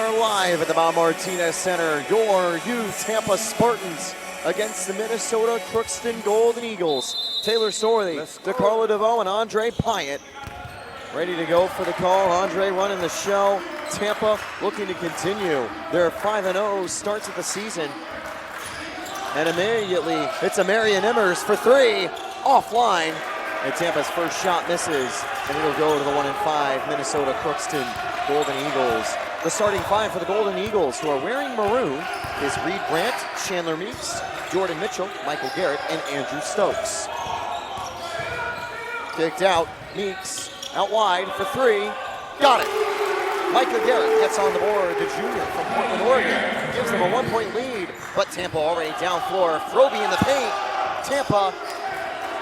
are live at the Bob Martinez Center. Your Tampa Spartans against the Minnesota Crookston Golden Eagles. Taylor Sorley, DeCarlo DeVoe, and Andre Pyatt ready to go for the call. Andre running the show. Tampa looking to continue their 5-0 starts of the season. And immediately, it's a Marion Emmers for three, offline. And Tampa's first shot misses, and it'll go to the 1-5 Minnesota Crookston Golden Eagles. The starting five for the Golden Eagles, who are wearing maroon, is Reed Grant, Chandler Meeks, Jordan Mitchell, Michael Garrett, and Andrew Stokes. Kicked out, Meeks out wide for three, got it. Michael Garrett gets on the board, the junior from Portland, Oregon, gives them a 1-point lead, but Tampa already down floor. Froby in the paint, Tampa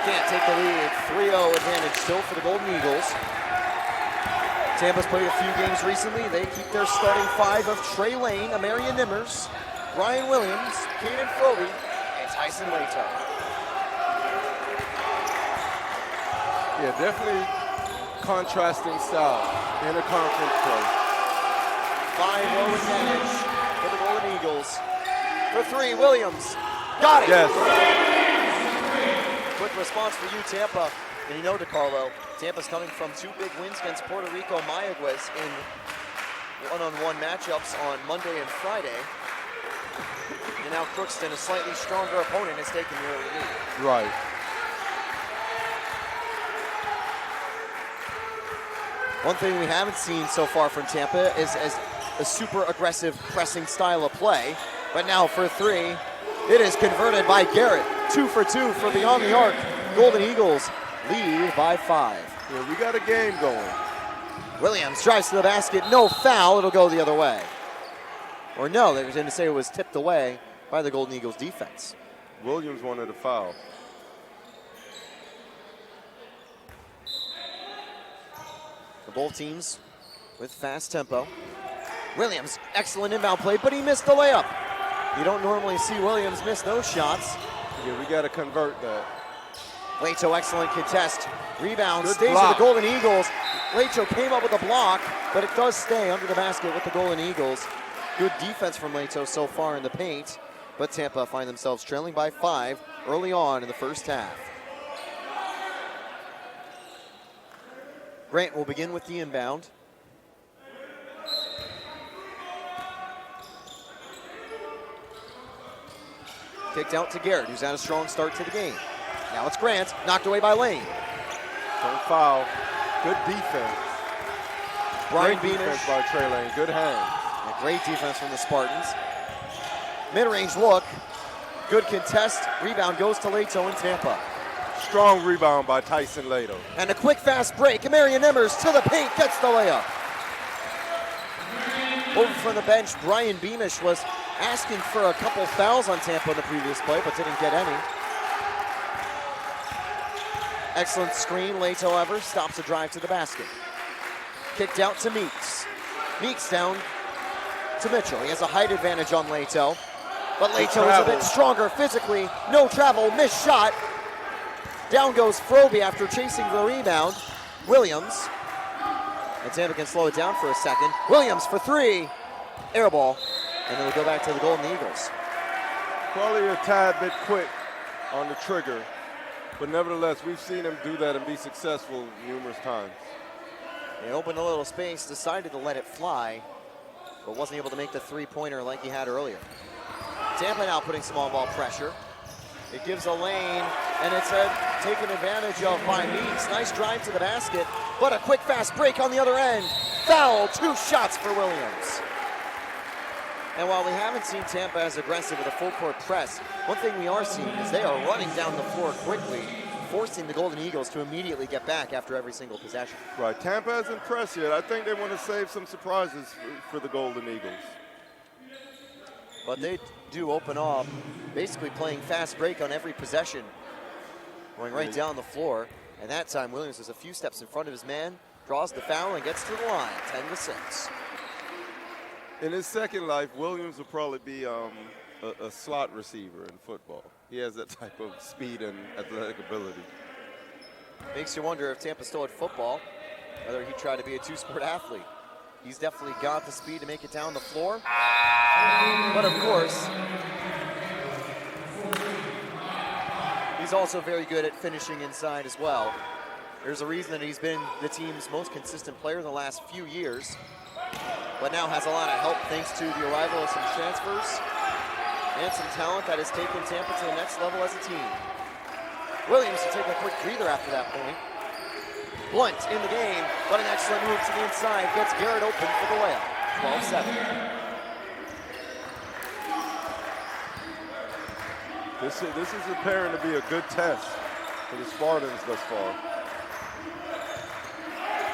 can't take the lead. 3-0 advantage still for the Golden Eagles. Tampa's played a few games recently. They keep their starting five of Trey Lane, Amarian Nimmers, Brian Williams, Kaden Froby, and Tyson Lato. Yeah, definitely contrasting style in a conference play. 5-0 advantage for the Golden Eagles. For three, Williams. Got it! Yes. Quick response for you, Tampa. And you know, DeCarlo, Tampa's coming from two big wins against Puerto Rico Mayaguez in one-on-one matchups on Monday and Friday. And now Crookston, a slightly stronger opponent, has taken the early lead. Right. One thing we haven't seen so far from Tampa is a super aggressive pressing style of play. But now for three, it is converted by Garrett. 2 for 2 for beyond the arc. Golden Eagles lead by 5. Yeah, we got a game going. Williams drives to the basket, no foul, it'll go the other way. Or no, they were going to say it was tipped away by the Golden Eagles defense. Williams wanted a foul. Both teams with fast tempo. Williams, excellent inbound play, but he missed the layup. You don't normally see Williams miss those shots. Yeah, we got to convert that. Lato, excellent contest. Rebound, Good stays block. with the Golden Eagles. Lato came up with a block, but it does stay under the basket with the Golden Eagles. Good defense from Lato so far in the paint, but Tampa find themselves trailing by 5 early on in the first half. Grant will begin with the inbound. Kicked out to Garrett, who's had a strong start to the game. Now it's Grant, knocked away by Lane. Don't foul. Good defense. Brian Great defense by Trey Lane. Good hands. A great defense from the Spartans. Mid-range look. Good contest. Rebound goes to Lato in Tampa. Strong rebound by Tyson Lato. And a quick fast break. Marion Emmers to the paint, gets the layup. Over from the bench, Brian Beamish was asking for a couple fouls on Tampa in the previous play, but didn't get any. Excellent screen. Lato, however, stops a drive to the basket. Kicked out to Meeks. Meeks down to Mitchell. He has a height advantage on Lato, but Lato is a bit stronger physically. No travel, missed shot. Down goes Froby after chasing the rebound. Williams. And Tampa can slow it down for a second. Williams for three. Air ball. And then we'll go back to the Golden Eagles. Probably a tad bit quick on the trigger, but nevertheless, we've seen him do that and be successful numerous times. He opened a little space, decided to let it fly, but wasn't able to make the three-pointer like he had earlier. Tampa now putting small ball pressure. It gives a lane, and it's taken advantage of by Meeks. Nice drive to the basket, but a quick fast break on the other end. Foul, 2 shots for Williams. And while we haven't seen Tampa as aggressive with a full court press, one thing we are seeing is they are running down the floor quickly, forcing the Golden Eagles to immediately get back after every single possession. Right, Tampa hasn't pressed yet. I think they want to save some surprises for the Golden Eagles. But they do open up, basically playing fast break on every possession, going right down the floor. And that time, Williams was a few steps in front of his man, draws the foul, and gets to the line, 10-6. In his second life, Williams will probably be a slot receiver in football. He has that type of speed and athletic ability. Makes you wonder if Tampa still had football, whether he'd try to be a two-sport athlete. He's definitely got the speed to make it down the floor. But of course, he's also very good at finishing inside as well. There's a reason that he's been the team's most consistent player in the last few years, but now has a lot of help thanks to the arrival of some transfers and some talent that has taken Tampa to the next level as a team. Williams will take a quick breather after that point. Blunt in the game, but an excellent move to the inside gets Garrett open for the layup. 12-7. This is appearing to be a good test for the Spartans thus far.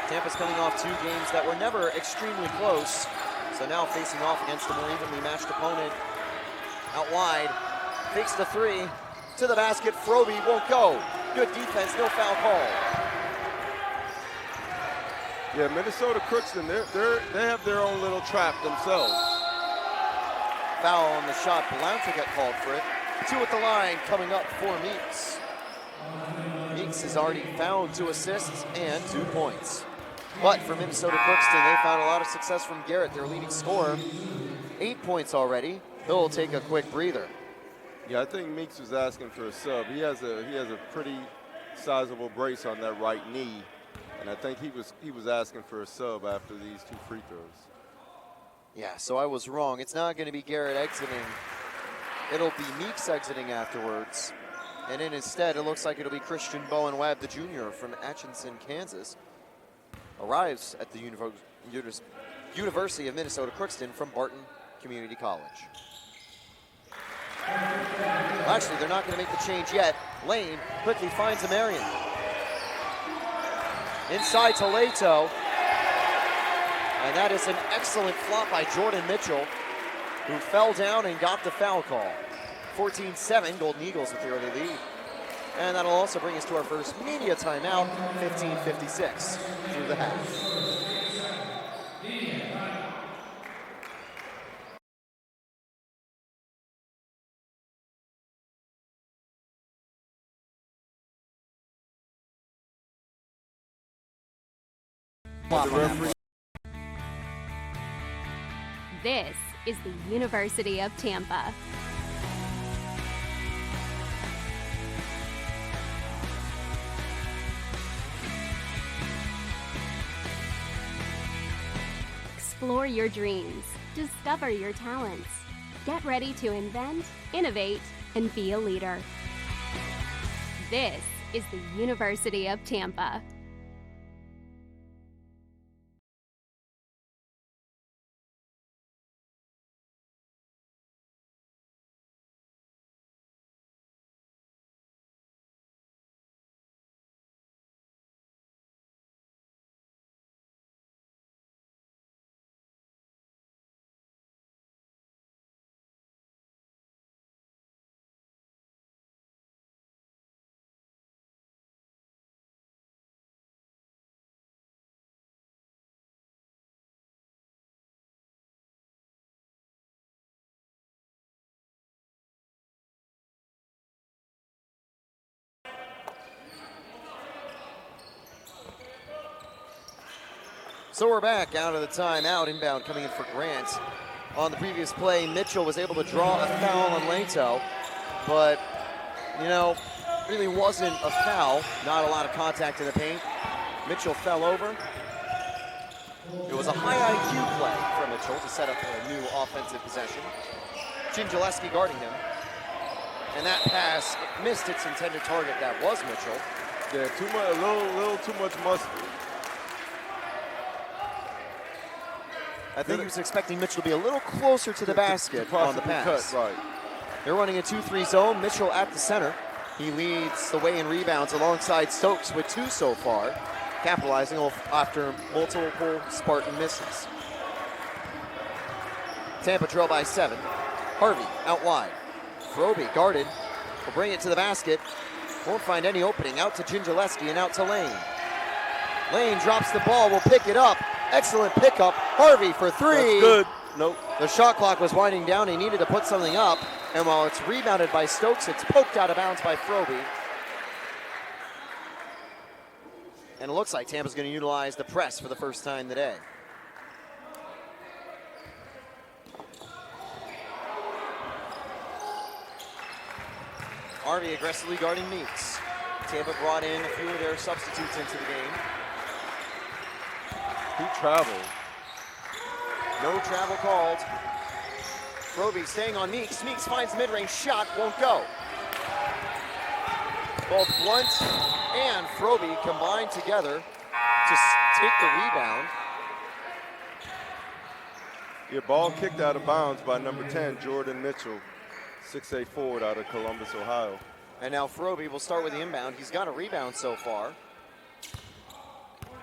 Tampa's coming off 2 games that were never extremely close, so now facing off against a more evenly matched opponent. Out wide, fakes the 3, to the basket, Froby won't go. Good defense, no foul call. Yeah, Minnesota Crookston, they have their own little trap themselves. Foul on the shot, Blount will get called for it. 2 at the line, coming up for Meeks. Meeks has already found 2 assists and 2 points. But for Minnesota Crookston, they found a lot of success from Garrett, their leading scorer. 8 points already. He'll take a quick breather. Yeah, I think Meeks was asking for a sub. He has a pretty sizable brace on that right knee, and I think he was asking for a sub after these 2 free throws. Yeah, so I was wrong. It's not going to be Garrett exiting. It'll be Meeks exiting afterwards. And then instead, it looks like it'll be Christian Bowen Webb, the junior from Atchison, Kansas. Arrives at the University of Minnesota Crookston from Barton Community College. Well, actually, they're not going to make the change yet. Lane quickly finds Amarian. Inside to Leto. And that is an excellent flop by Jordan Mitchell, who fell down and got the foul call. 14-7, Golden Eagles with the early lead. And that'll also bring us to our first media timeout, 15:56 through the half. This is the University of Tampa. Explore your dreams, discover your talents. Get ready to invent, innovate, and be a leader. This is the University of Tampa. So we're back out of the timeout. Inbound coming in for Grant. On the previous play, Mitchell was able to draw a foul on Leto, but, you know, really wasn't a foul. Not a lot of contact in the paint. Mitchell fell over. It was a high IQ play for Mitchell to set up a new offensive possession. Gingeleski guarding him. And that pass missed its intended target. That was Mitchell. Yeah, a little too much mustard. I think he was expecting Mitchell to be a little closer to the basket on the pass. Cut, right. They're running a 2-3 zone. Mitchell at the center. He leads the way in rebounds alongside Stokes with 2 so far, capitalizing after multiple Spartan misses. Tampa trail by 7. Harvey out wide. Froby guarded. Will bring it to the basket. Won't find any opening. Out to Gingeleski and out to Lane. Lane drops the ball. Will pick it up. Excellent pickup. Harvey for 3. That's good. Nope. The shot clock was winding down. He needed to put something up. And while it's rebounded by Stokes, it's poked out of bounds by Froby. And it looks like Tampa's going to utilize the press for the first time today. Harvey aggressively guarding Meeks. Tampa brought in a few of their substitutes into the game. He traveled. No travel called. Froby staying on Meeks. Meeks finds mid-range shot, won't go. Both Blunt and Froby combined together to take the rebound. Your ball kicked out of bounds by number 10, Jordan Mitchell, 6'8" forward out of Columbus, Ohio. And now Froby will start with the inbound. He's got a rebound so far.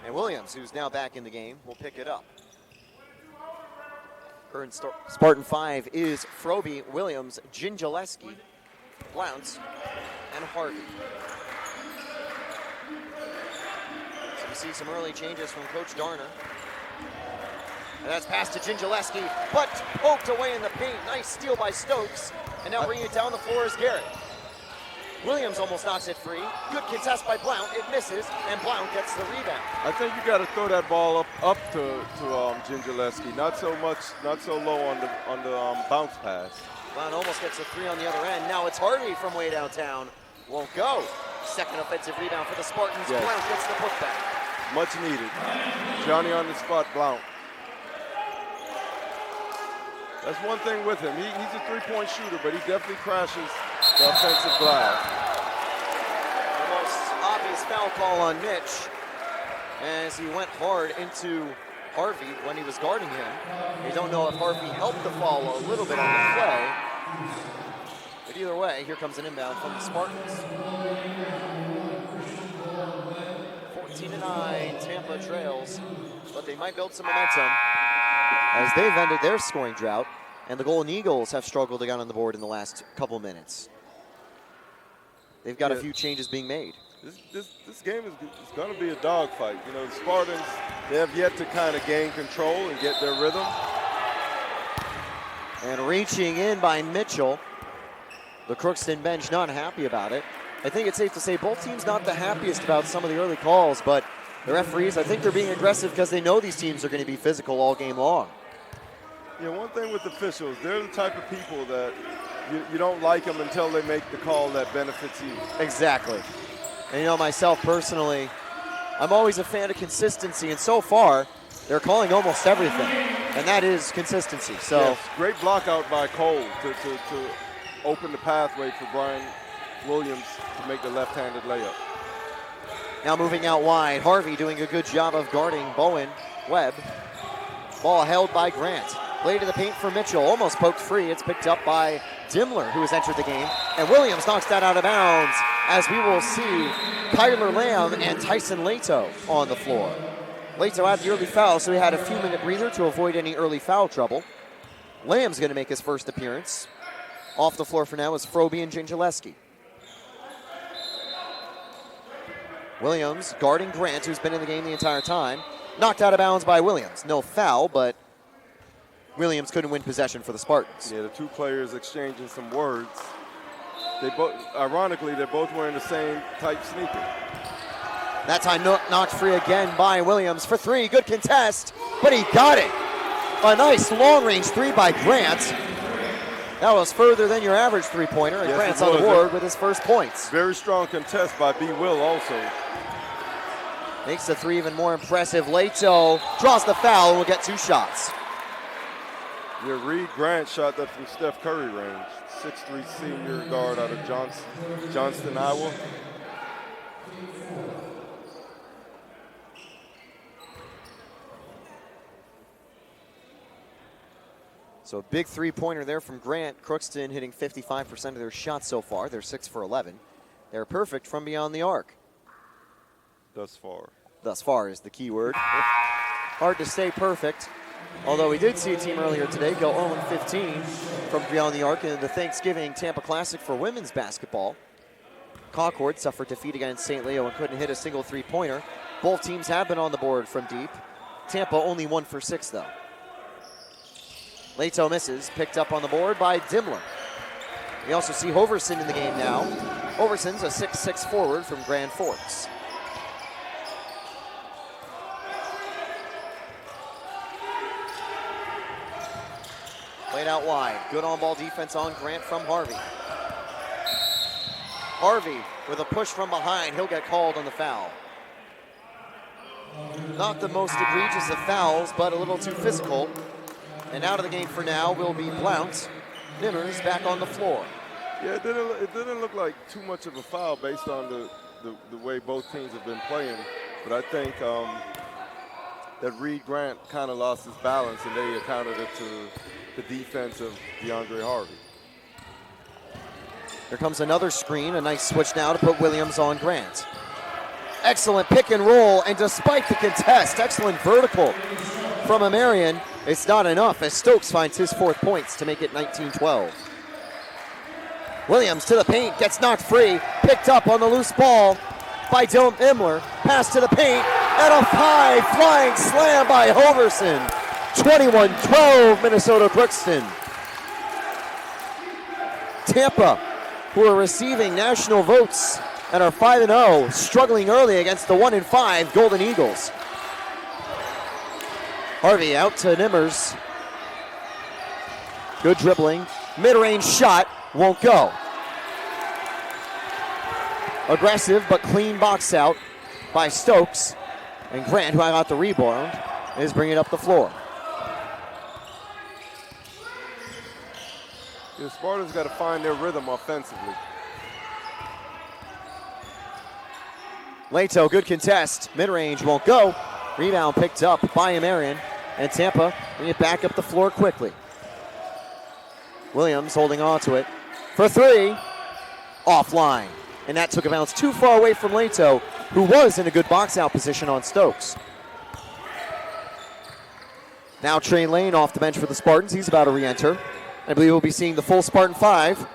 And Williams, who's now back in the game, will pick it up. Current Spartan 5 is Froby, Williams, Gingileski, Blount, and Harvey. So we see some early changes from Coach Darner. And that's passed to Gingileski, but poked away in the paint. Nice steal by Stokes. And now bringing it down the floor is Garrett. Williams almost knocks it free. Good contest by Blount. It misses, and Blount gets the rebound. I think you got to throw that ball up to Gingileski. Not so low on the bounce pass. Blount almost gets a three on the other end. Now it's Harvey from way downtown. Won't go. Second offensive rebound for the Spartans. Yes. Blount gets the putback. Much needed. Johnny on the spot, Blount. That's one thing with him. He's a three-point shooter, but he definitely crashes the offensive glass. The most obvious foul call on Mitch as he went hard into Harvey when he was guarding him. You don't know if Harvey helped the fall a little bit on the play. But either way, here comes an inbound from the Spartans. 14-9, Tampa trails, but they might build some momentum as they've ended their scoring drought, and the Golden Eagles have struggled to get on the board in the last couple minutes. They've got a few changes being made. This game is going to be a dogfight. You know, the Spartans, they have yet to kind of gain control and get their rhythm. And reaching in by Mitchell. The Crookston bench not happy about it. I think it's safe to say both teams not the happiest about some of the early calls, but the referees, I think they're being aggressive because they know these teams are going to be physical all game long. Yeah, one thing with officials, they're the type of people that you don't like them until they make the call that benefits you. Exactly. And you know, myself personally, I'm always a fan of consistency, and so far, they're calling almost everything, and that is consistency. So yes, great block out by Cole to open the pathway for Brian Williams to make the left-handed layup. Now moving out wide, Harvey doing a good job of guarding Bowen Webb. Ball held by Grant. Play to the paint for Mitchell, almost poked free. It's picked up by Dimmler, who has entered the game. And Williams knocks that out of bounds, as we will see Kyler Lamb and Tyson Leto on the floor. Leto had the early foul, so he had a few-minute breather to avoid any early foul trouble. Lamb's going to make his first appearance. Off the floor for now is Froby and Gingileski. Williams guarding Grant, who's been in the game the entire time. Knocked out of bounds by Williams. No foul, but Williams couldn't win possession for the Spartans. Yeah, the two players exchanging some words. Ironically, they're both wearing the same type sneaker. That time knocked free again by Williams for three. Good contest, but he got it. A nice long-range three by Grant. That was further than your average three-pointer, and yes, Grant's on the board with his first points. Very strong contest by B. Will also. Makes the three even more impressive. Leto draws the foul and will get two shots. Yeah, Reed Grant shot that from Steph Curry range. 6'3" senior guard out of Johnston, Iowa. So a big three-pointer there from Grant. Crookston hitting 55% of their shots so far. They're 6 for 11. They're perfect from beyond the arc. Thus far. Thus far is the key word. Hard to stay perfect. Although we did see a team earlier today go 0-15 from beyond the arc in the Thanksgiving Tampa Classic for women's basketball. Concord suffered defeat against St. Leo and couldn't hit a single three-pointer. Both teams have been on the board from deep. Tampa only 1 for 6 though. Leto misses, picked up on the board by Dimmler. We also see Hoverson in the game now. Hoverson's a 6'6" forward from Grand Forks. Played out wide. Good on-ball defense on Grant from Harvey. Harvey with a push from behind. He'll get called on the foul. Not the most egregious of fouls, but a little too physical. And out of the game for now will be Blount. Nimmers back on the floor. Yeah, it didn't look like too much of a foul based on the way both teams have been playing. But I think that Reed Grant kind of lost his balance, and they accounted it to the defense of DeAndre Harvey. Here comes another screen, a nice switch now to put Williams on Grant. Excellent pick and roll, and despite the contest, excellent vertical from Amarian. It's not enough as Stokes finds his 4th points to make it 19-12. Williams to the paint, gets knocked free, picked up on the loose ball by Dylan Imler. Pass to the paint, and a high flying slam by Hoverson. 21-12, Minnesota Crookston. Tampa, who are receiving national votes and are 5-0, struggling early against the 1-5 Golden Eagles. Harvey out to Nimmers. Good dribbling. Mid-range shot won't go. Aggressive but clean box out by Stokes. And Grant, who got the rebound, is bringing it up the floor. The Spartans got to find their rhythm offensively. Leto, good contest. Mid-range won't go. Rebound picked up by Amarian. And Tampa bring it back up the floor quickly. Williams holding on to it for 3. Offline. And that took a bounce too far away from Leto, who was in a good box out position on Stokes. Now Trey Lane off the bench for the Spartans. He's about to re-enter. I believe we'll be seeing the full Spartan 5,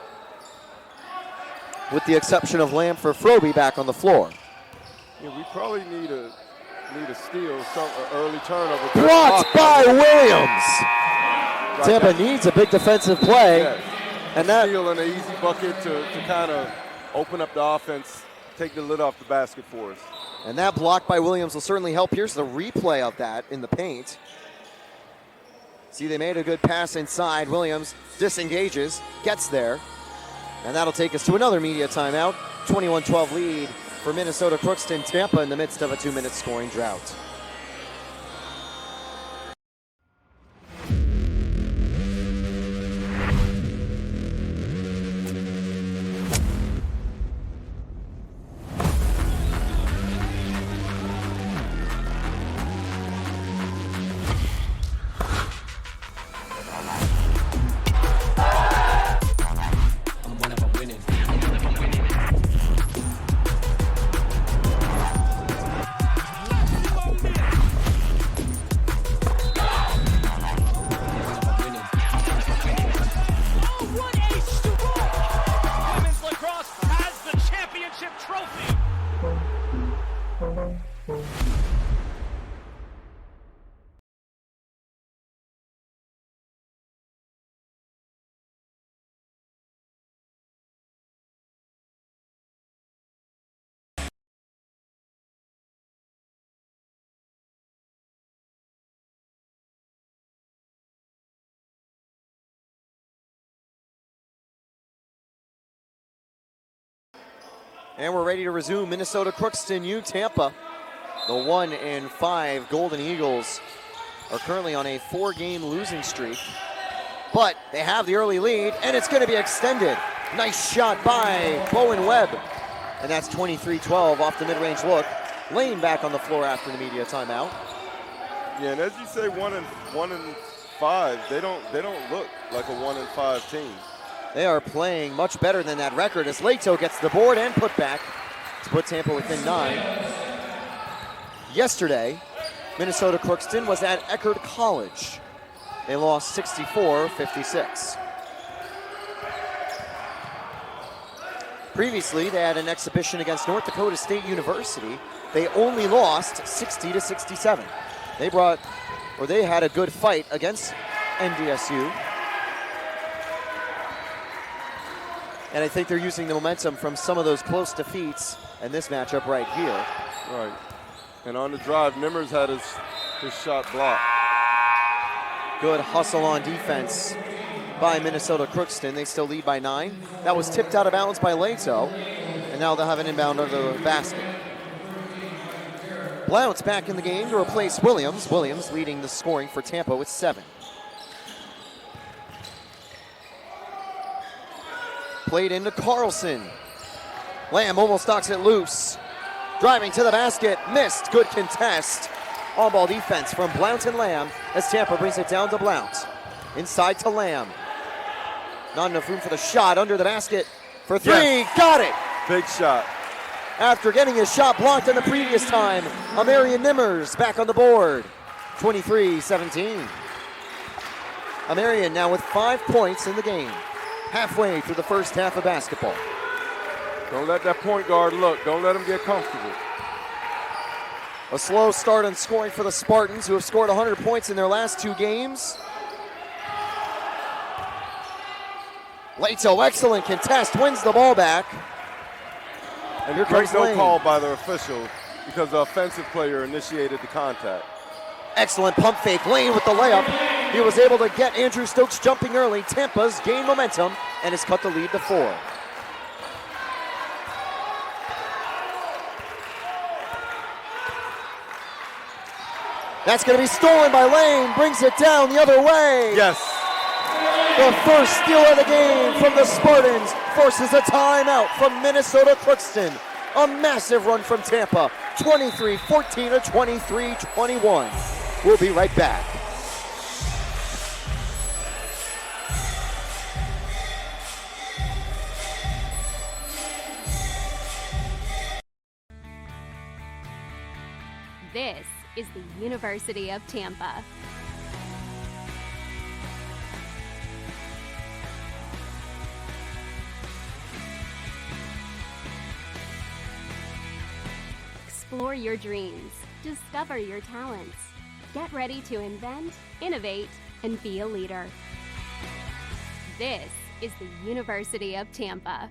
with the exception of Lamb for Froby back on the floor. Yeah, we probably need a steal, an early turnover. Blocked by Williams. Right, Tampa needs a big defensive play. Yes. And that steal and an easy bucket to kind of open up the offense, take the lid off the basket for us. And that block by Williams will certainly help. Here's the replay of that in the paint. See, they made a good pass inside. Williams disengages, gets there. And that'll take us to another media timeout. 21-12 lead for Minnesota Crookston. Tampa in the midst of a 2-minute scoring drought. And we're ready to resume. Minnesota Crookston U Tampa. The 1-5 Golden Eagles are currently on a 4-game losing streak. But they have the early lead, and it's going to be extended. Nice shot by Bowen Webb. And that's 23-12 off the mid-range look. Lane back on the floor after the media timeout. Yeah, and as you say, 1-5, they don't look like a 1-5 team. They are playing much better than that record as Leto gets the board and put back to put Tampa within 9. Yesterday, Minnesota Crookston was at Eckerd College. They lost 64-56. Previously, they had an exhibition against North Dakota State University. They only lost 60-67. They had a good fight against NDSU. And I think they're using the momentum from some of those close defeats in this matchup right here. Right. And on the drive, Nimmers had his shot blocked. Good hustle on defense by Minnesota Crookston. They still lead by 9. That was tipped out of bounds by Leto. now they'll have an inbound under the basket. Blount's back in the game to replace Williams. Williams leading the scoring for Tampa with 7. Played into Carlson. Lamb almost knocks it loose. Driving to the basket, missed, good contest. On-ball defense from Blount and Lamb as Tampa brings it down to Blount. Inside to Lamb. Not enough room for the shot, under the basket for 3, Yes. Got it! Big shot. After getting his shot blocked in the previous time, Amarian Nimmers back on the board, 23-17. Amarian now with 5 points in the game, halfway through the first half of basketball. Don't let that point guard look. Don't let him get comfortable. A slow start on scoring for the Spartans, who have scored 100 points in their last 2 games. Leto, excellent contest, wins the ball back. And here comes Great no Lane. call by the official because the offensive player initiated the contact. Excellent pump fake, Lane with the layup. He was able to get Andrew Stokes jumping early. Tampa's gained momentum and has cut the lead to 4. That's going to be stolen by Lane, brings it down the other way. Yes. The first steal of the game from the Spartans forces a timeout from Minnesota Crookston. A massive run from Tampa, 23-14 to 23-21. We'll be right back. This is the University of Tampa. Explore your dreams. Discover your talents. Get ready to invent, innovate, and be a leader. This is the University of Tampa.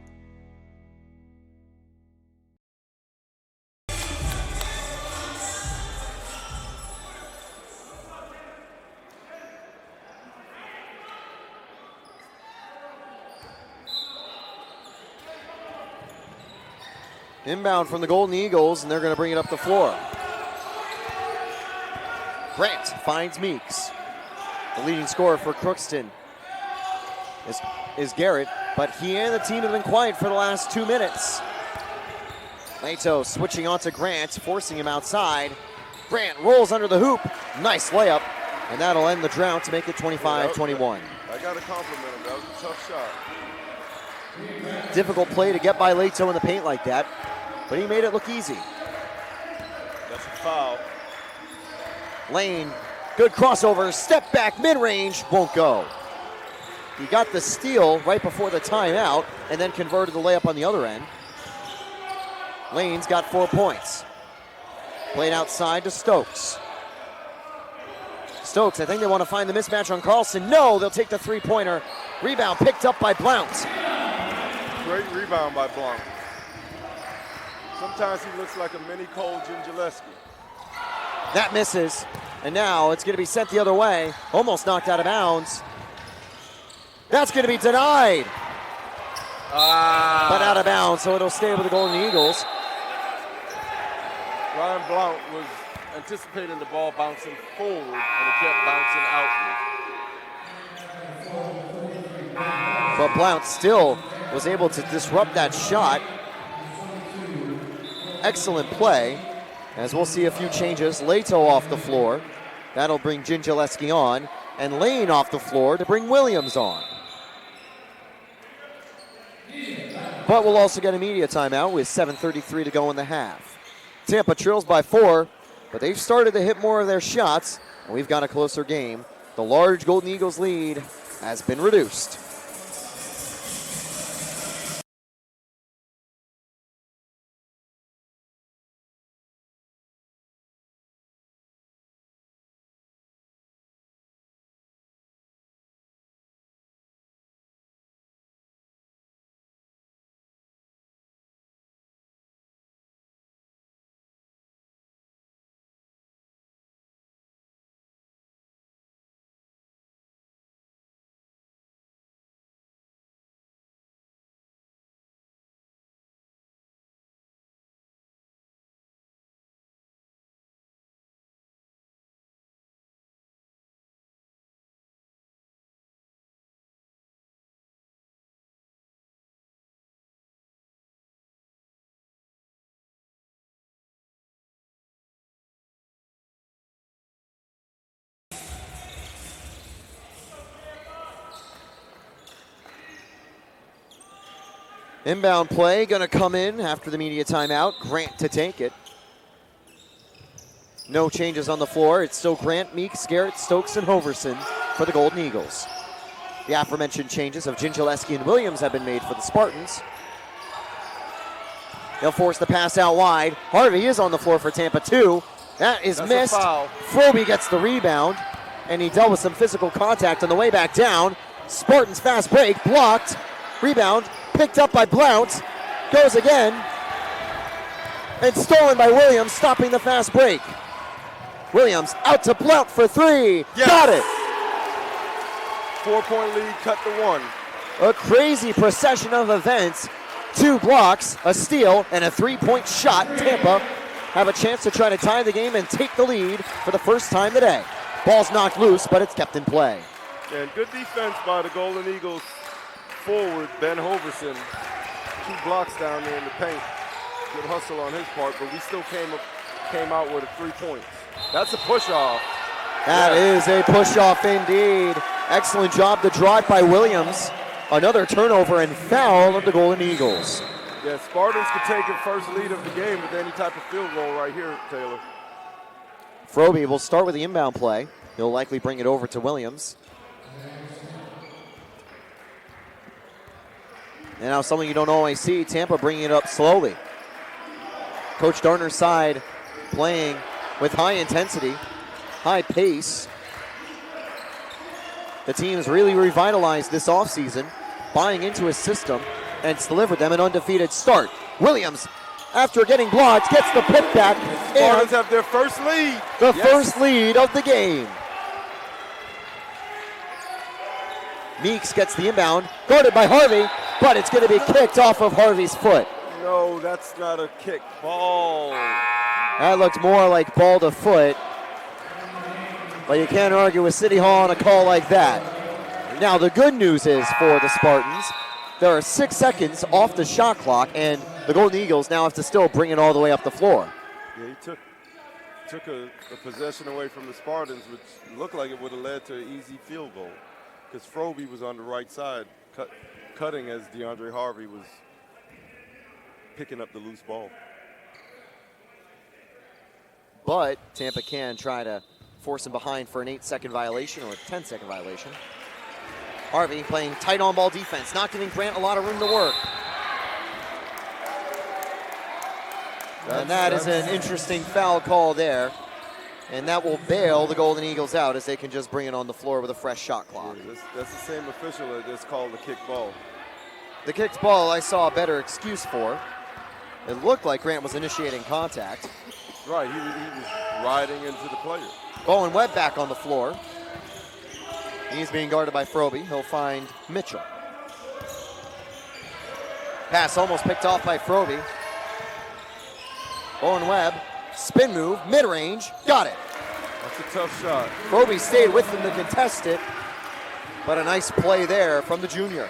Inbound from the Golden Eagles, and they're going to bring it up the floor. Grant finds Meeks. The leading scorer for Crookston is Garrett, but he and the team have been quiet for the last 2 minutes. Leto switching onto Grant, forcing him outside. Grant rolls under the hoop. Nice layup, and that'll end the drought to make it 25-21. I got to compliment him. That was a tough shot. Difficult play to get by Leto in the paint like that, but he made it look easy. That's a foul. Lane, good crossover, step back, mid-range, won't go. He got the steal right before the timeout and then converted the layup on the other end. Lane's got 4 points. Played outside to Stokes. Stokes, I think they want to find the mismatch on Carlson. No, they'll take the 3-pointer. Rebound picked up by Blount. Great rebound by Blount. Sometimes he looks like a mini Cole Gingileschi. That misses, and now it's going to be sent the other way. Almost knocked out of bounds. That's going to be denied. But out of bounds, so it'll stay with the Golden Eagles. Ryan Blount was anticipating the ball bouncing forward, and it kept bouncing outward. But Blount still was able to disrupt that shot. Excellent play. As we'll see a few changes. Leto off the floor. That'll bring Gingileschi on. And Lane off the floor to bring Williams on. But we'll also get a media timeout with 7:33 to go in the half. Tampa trails by 4, but they've started to hit more of their shots, and we've got a closer game. The large Golden Eagles lead has been reduced. Inbound play going to come in after the media timeout. Grant to take it. No changes on the floor. It's still Grant, Meeks, Garrett, Stokes, and Hoverson for the Golden Eagles. The aforementioned changes of Gingileski and Williams have been made for the Spartans. They'll force the pass out wide. Harvey is on the floor for Tampa too. That's missed. A foul. Froby gets the rebound, and he dealt with some physical contact on the way back down. Spartans fast break, blocked. Rebound, picked up by Blount. Goes again. And stolen by Williams, stopping the fast break. Williams out to Blount for three. Yes. Got it. 4-point lead, cut to one. A crazy procession of events. 2 blocks, a steal, and a 3-point shot. Tampa have a chance to try to tie the game and take the lead for the first time today. Ball's knocked loose, but it's kept in play. And good defense by the Golden Eagles forward, Ben Hoverson. 2 blocks down there in the paint. Good hustle on his part, but we still came out with a 3 points. That's a push-off. That is a push-off indeed. Excellent job to drive by Williams. Another turnover and foul of the Golden Eagles. Yeah, Spartans could take a first lead of the game with any type of field goal right here, Taylor. Froby will start with the inbound play. He'll likely bring it over to Williams. And now something you don't always see, Tampa bringing it up slowly. Coach Darner's side playing with high intensity, high pace. The team's really revitalized this offseason, buying into his system, and it's delivered them an undefeated start. Williams, after getting blocked, gets the putback. Spartans have their first lead. The first lead of the game. Meeks gets the inbound, guarded by Harvey, but it's going to be kicked off of Harvey's foot. No, that's not a kick. Ball. That looked more like ball to foot. But you can't argue with City Hall on a call like that. Now, the good news is for the Spartans, there are 6 seconds off the shot clock, and the Golden Eagles now have to still bring it all the way up the floor. Yeah, he took a possession away from the Spartans, which looked like it would have led to an easy field goal, because Froby was on the right side, cutting as DeAndre Harvey was picking up the loose ball. But Tampa can try to force him behind for an 8-second violation or a 10-second violation. Harvey playing tight on-ball defense, not giving Grant a lot of room to work. And that is an interesting foul call there. And that will bail the Golden Eagles out as they can just bring it on the floor with a fresh shot clock. Yeah, that's the same official that just called the kick ball. The kicked ball I saw a better excuse for. It looked like Grant was initiating contact. Right, he was riding into the player. Bowen Webb back on the floor. He's being guarded by Froby. He'll find Mitchell. Pass almost picked off by Froby. Bowen Webb, spin move, mid-range, got it. That's a tough shot. Froby stayed with him to contest it, but a nice play there from the junior.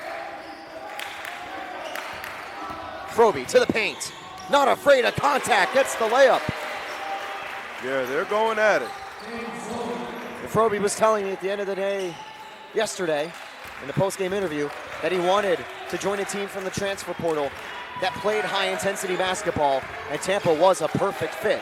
Froby to the paint. Not afraid of contact, gets the layup. Yeah, they're going at it. Froby was telling me at the end of the day yesterday in the post-game interview that he wanted to join a team from the transfer portal that played high-intensity basketball, and Tampa was a perfect fit.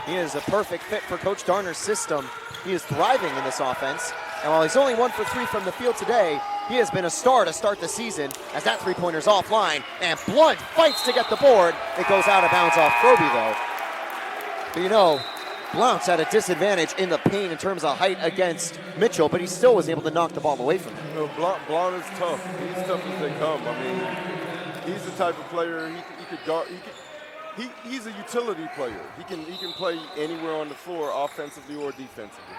He is a perfect fit for Coach Darner's system. He is thriving in this offense, and while he's only 1 for 3 from the field today, he has been a star to start the season as that three-pointer's offline, and Blunt fights to get the board. It goes out of bounds off Froby, though. But you know, Blount's at a disadvantage in the paint in terms of height against Mitchell, but he still was able to knock the ball away from him. You know, Blount is tough. He's tough as they come. I mean, he's the type of player he could guard. He's a utility player. He can play anywhere on the floor, offensively or defensively.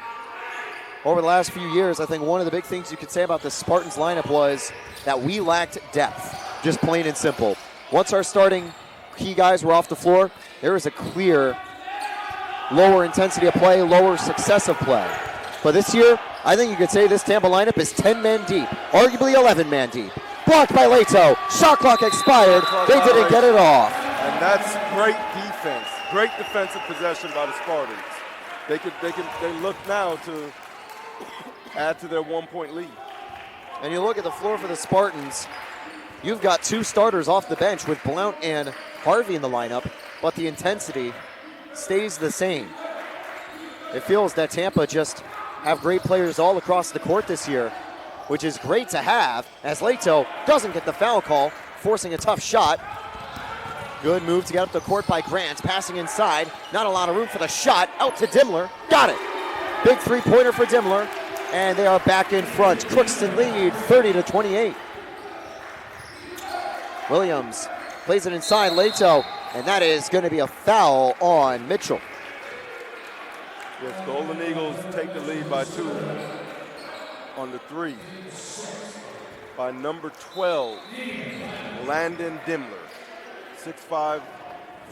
Over the last few years, I think one of the big things you could say about the Spartans lineup was that we lacked depth, just plain and simple. Once our starting key guys were off the floor, there was a clear lower intensity of play, lower success of play. But this year, I think you could say this Tampa lineup is 10 men deep, arguably 11 men deep. Blocked by Leto, shot clock expired, they didn't get it off. And that's great defense, great defensive possession by the Spartans. They look now to add to their 1-point lead. And you look at the floor for the Spartans, you've got two starters off the bench with Blount and Harvey in the lineup, but the intensity stays the same. It feels that Tampa just have great players all across the court this year, which is great to have, as Leto doesn't get the foul call, forcing a tough shot. Good move to get up the court by Grant, passing inside. Not a lot of room for the shot. Out to Dimmler. Got it. Big three-pointer for Dimmler, and they are back in front. Crookston lead 30-28. Williams plays it inside Leto, and that is going to be a foul on Mitchell. Yes, Golden Eagles take the lead by 2 on the 3 by number 12, Landon Dimmler, 6'5",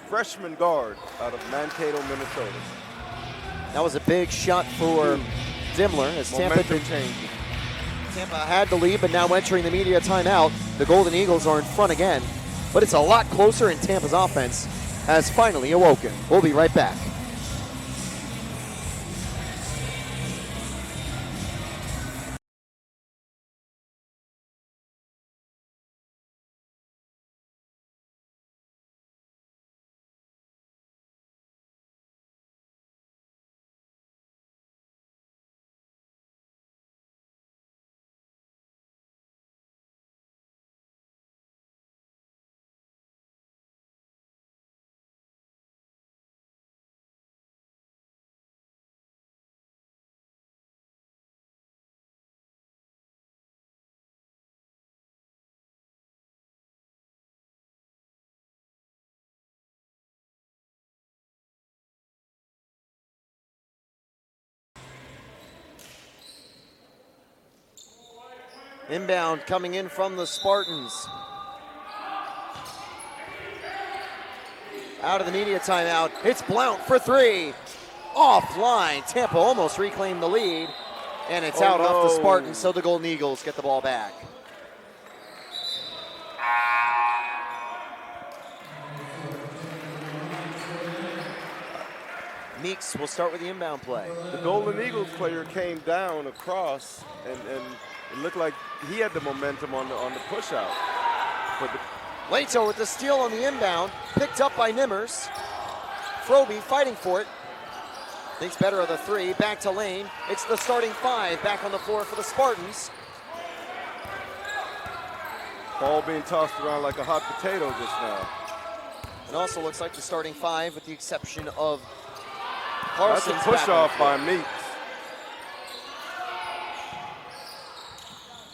freshman guard out of Mankato, Minnesota. That was a big shot for Dimmler as Tampa had the lead, but now entering the media timeout. The Golden Eagles are in front again, but it's a lot closer, and Tampa's offense has finally awoken. We'll be right back. Inbound coming in from the Spartans. Out of the media timeout, it's Blount for 3. Offline, Tampa almost reclaimed the lead, and it's out off the Spartans, so the Golden Eagles get the ball back. Meeks will start with the inbound play. The Golden Eagles player came down across, and it looked like he had the momentum on the push out. But Leto with the steal on the inbound, picked up by Nimmers. Froby fighting for it. Thinks better of the 3, back to Lane. It's the starting 5 back on the floor for the Spartans. ball being tossed around like a hot potato just now. It also looks like the starting 5 with the exception of That's Parsons. a push off by Meeks.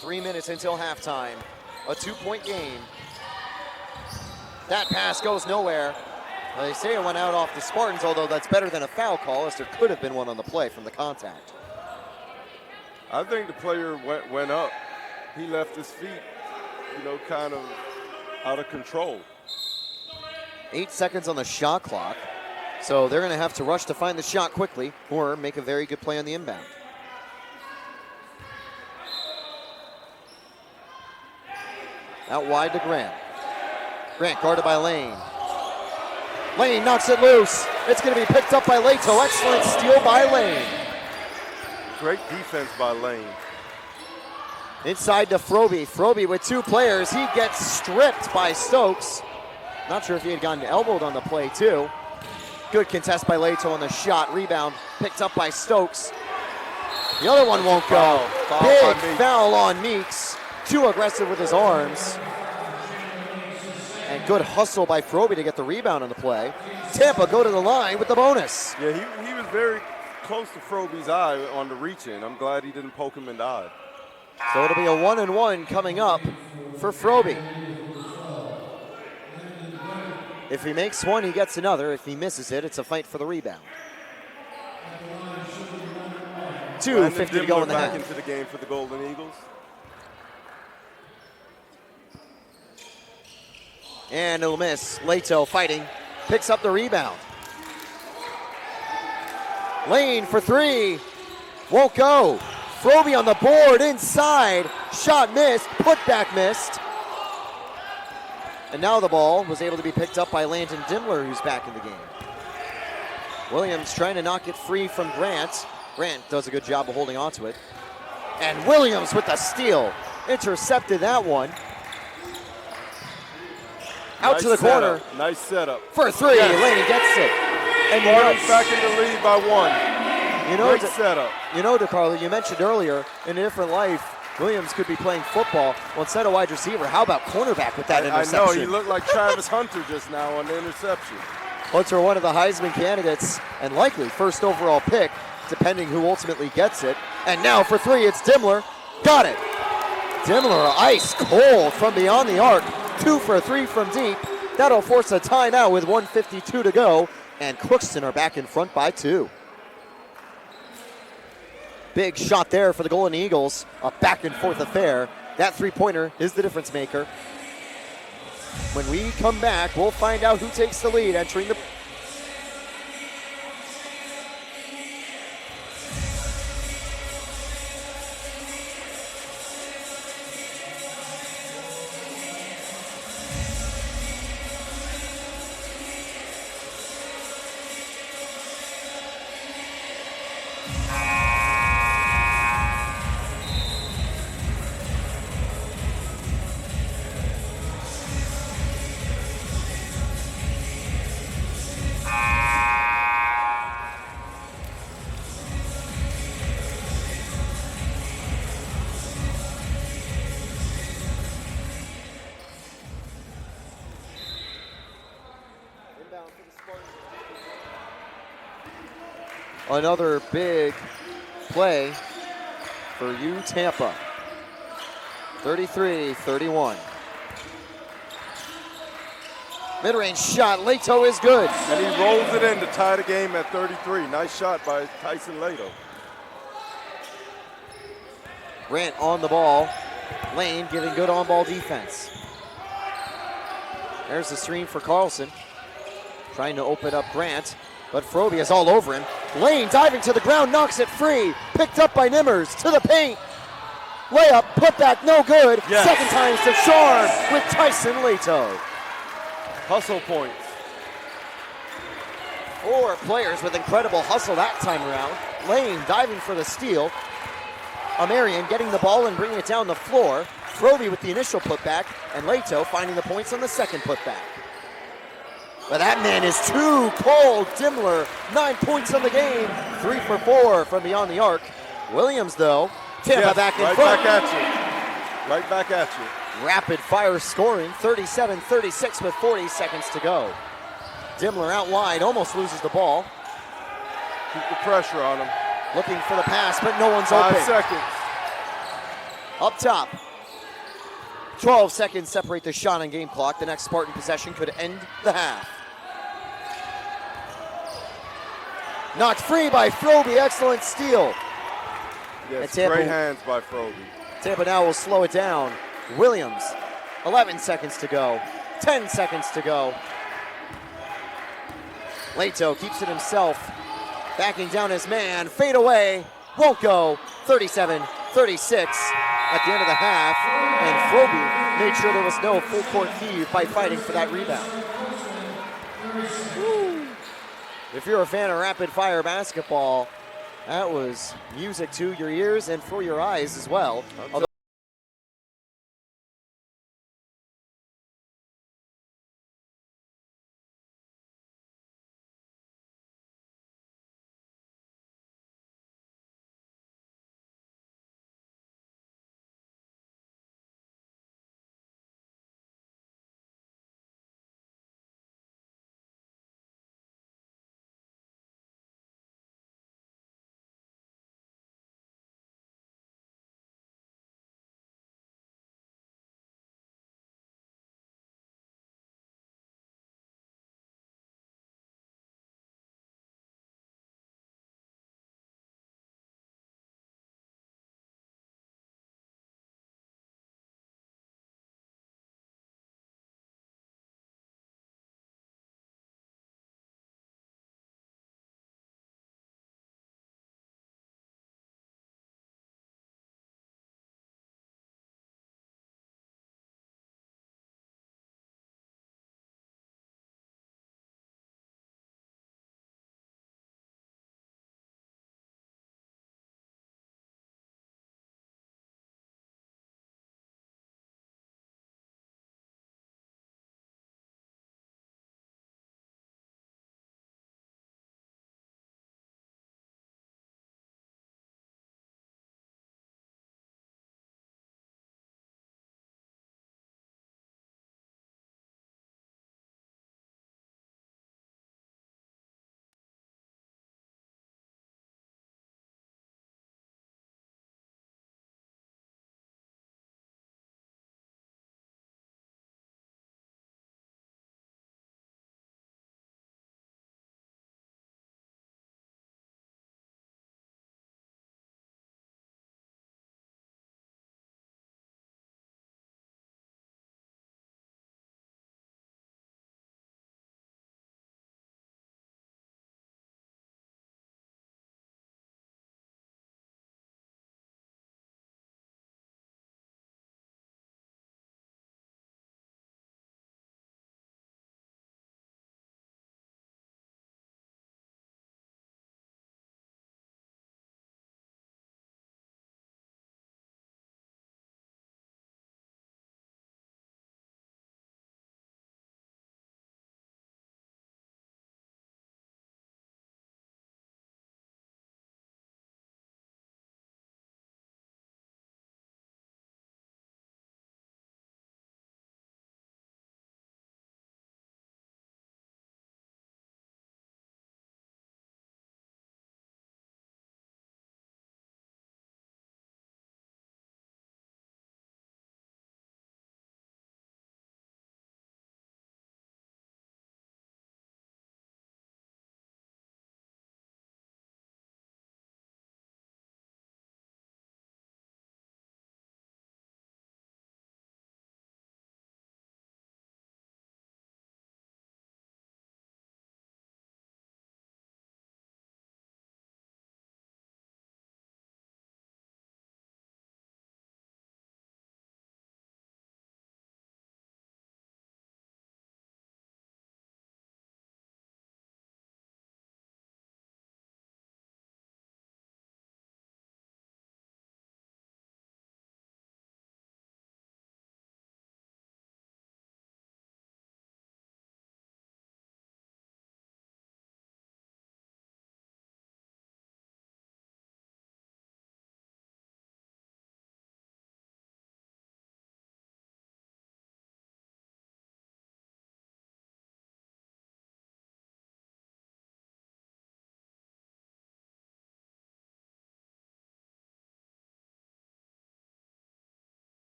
3 minutes until halftime. A 2-point game. That pass goes nowhere. Well, they say it went out off the Spartans, although that's better than a foul call, as there could have been one on the play from the contact. I think the player went up. He left his feet, kind of out of control. 8 seconds on the shot clock. So they're going to have to rush to find the shot quickly or make a very good play on the inbound. Out wide to Grant. Grant guarded by Lane. Lane knocks it loose. It's going to be picked up by Leto. Excellent steal by Lane. Great defense by Lane. Inside to Froby. Froby with 2 players. He gets stripped by Stokes. Not sure if he had gotten elbowed on the play too. Good contest by Leto on the shot. Rebound picked up by Stokes. The other one won't go. Big foul on Meeks. Too aggressive with his arms. And good hustle by Froby to get the rebound on the play. Tampa go to the line with the bonus. Yeah, he was very close to Froby's eye on the reach-in. I'm glad he didn't poke him in the eye. So it'll be a 1-and-1 coming up for Froby. If he makes one, he gets another. If he misses it, it's a fight for the rebound. 2:50 to go in the half. Back into the game for the Golden Eagles. And it'll miss. Leto fighting, picks up the rebound. Lane for 3, won't go. Froby on the board, inside, shot missed, putback missed. And now the ball was able to be picked up by Landon Dimmler, who's back in the game. Williams trying to knock it free from Grant. Grant does a good job of holding on to it. And Williams with the steal, intercepted that one. Out to the corner. Nice setup. For three. Yes. Laney gets it. And Spartans back in the lead by 1. Great setup. You know, DeCarlo, you mentioned earlier, in a different life, Williams could be playing football. Well, instead of wide receiver, how about cornerback with that interception? I know, he looked like Travis Hunter just now on the interception. Hunter, one of the Heisman candidates, and likely first overall pick, depending who ultimately gets it. And now for three, it's Dimmler. Got it. Dimmler, ice cold from beyond the arc. 2 for 3 from deep. That'll force a timeout with 1:52 to go. And Crookston are back in front by 2. Big shot there for the Golden Eagles. A back and forth affair. That three-pointer is the difference maker. When we come back, we'll find out who takes the lead entering the... Another big play for you, Tampa. 33-31. Mid-range shot, Leto is good. And he rolls it in to tie the game at 33. Nice shot by Tyson Leto. Grant on the ball. Lane giving good on-ball defense. There's the screen for Carlson. Trying to open up Grant, but Froby is all over him. Lane diving to the ground, knocks it free. Picked up by Nimmers to the paint. Layup, put back, no good. Yes. Second time's the charm with Tyson Leto. Hustle points. 4 players with incredible hustle that time around. Lane diving for the steal. Amarian getting the ball and bringing it down the floor. Froby with the initial putback, and Leto finding the points on the second putback. But that man is too cold. Dimmler, 9 points on the game. 3 for 4 from beyond the arc. Williams, though, Tampa back in front. Back at you. Right back at you. Rapid fire scoring, 37-36 with 40 seconds to go. Dimmler out wide, almost loses the ball. Keep the pressure on him. Looking for the pass, but no one's 5 open. seconds. Up top. 12 seconds separate the shot and game clock. The next Spartan possession could end the half. Knocked free by Froby, excellent steal. Yes, Tampa, great hands by Froby. Tampa now will slow it down. Williams, 11 seconds to go. 10 seconds to go. Leto keeps it himself. Backing down his man, fade away, won't go. 37-36 at the end of the half. And Froby made sure there was no full court feed by fighting for that rebound. Woo. If you're a fan of rapid fire basketball, that was music to your ears and for your eyes as well.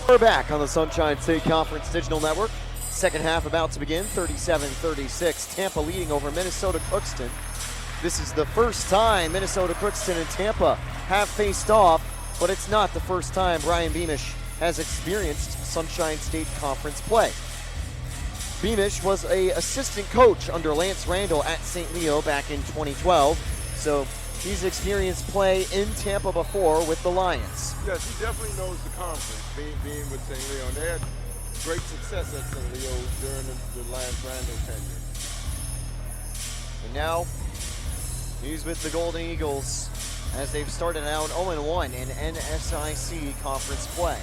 We're back on the Sunshine State Conference Digital Network. Second half about to begin, 37-36. Tampa leading over Minnesota Crookston. This is the first time Minnesota Crookston and Tampa have faced off, but it's not the first time Brian Beamish has experienced Sunshine State Conference play. Beamish was an assistant coach under Lance Randall at St. Leo back in 2012, so he's experienced play in Tampa before with the Lions. Yes, he definitely knows the conference, being with St. Leo. And they had great success at St. Leo during the Lance Randall tenure. And now he's with the Golden Eagles as they've started out 0-1 in NSIC conference play.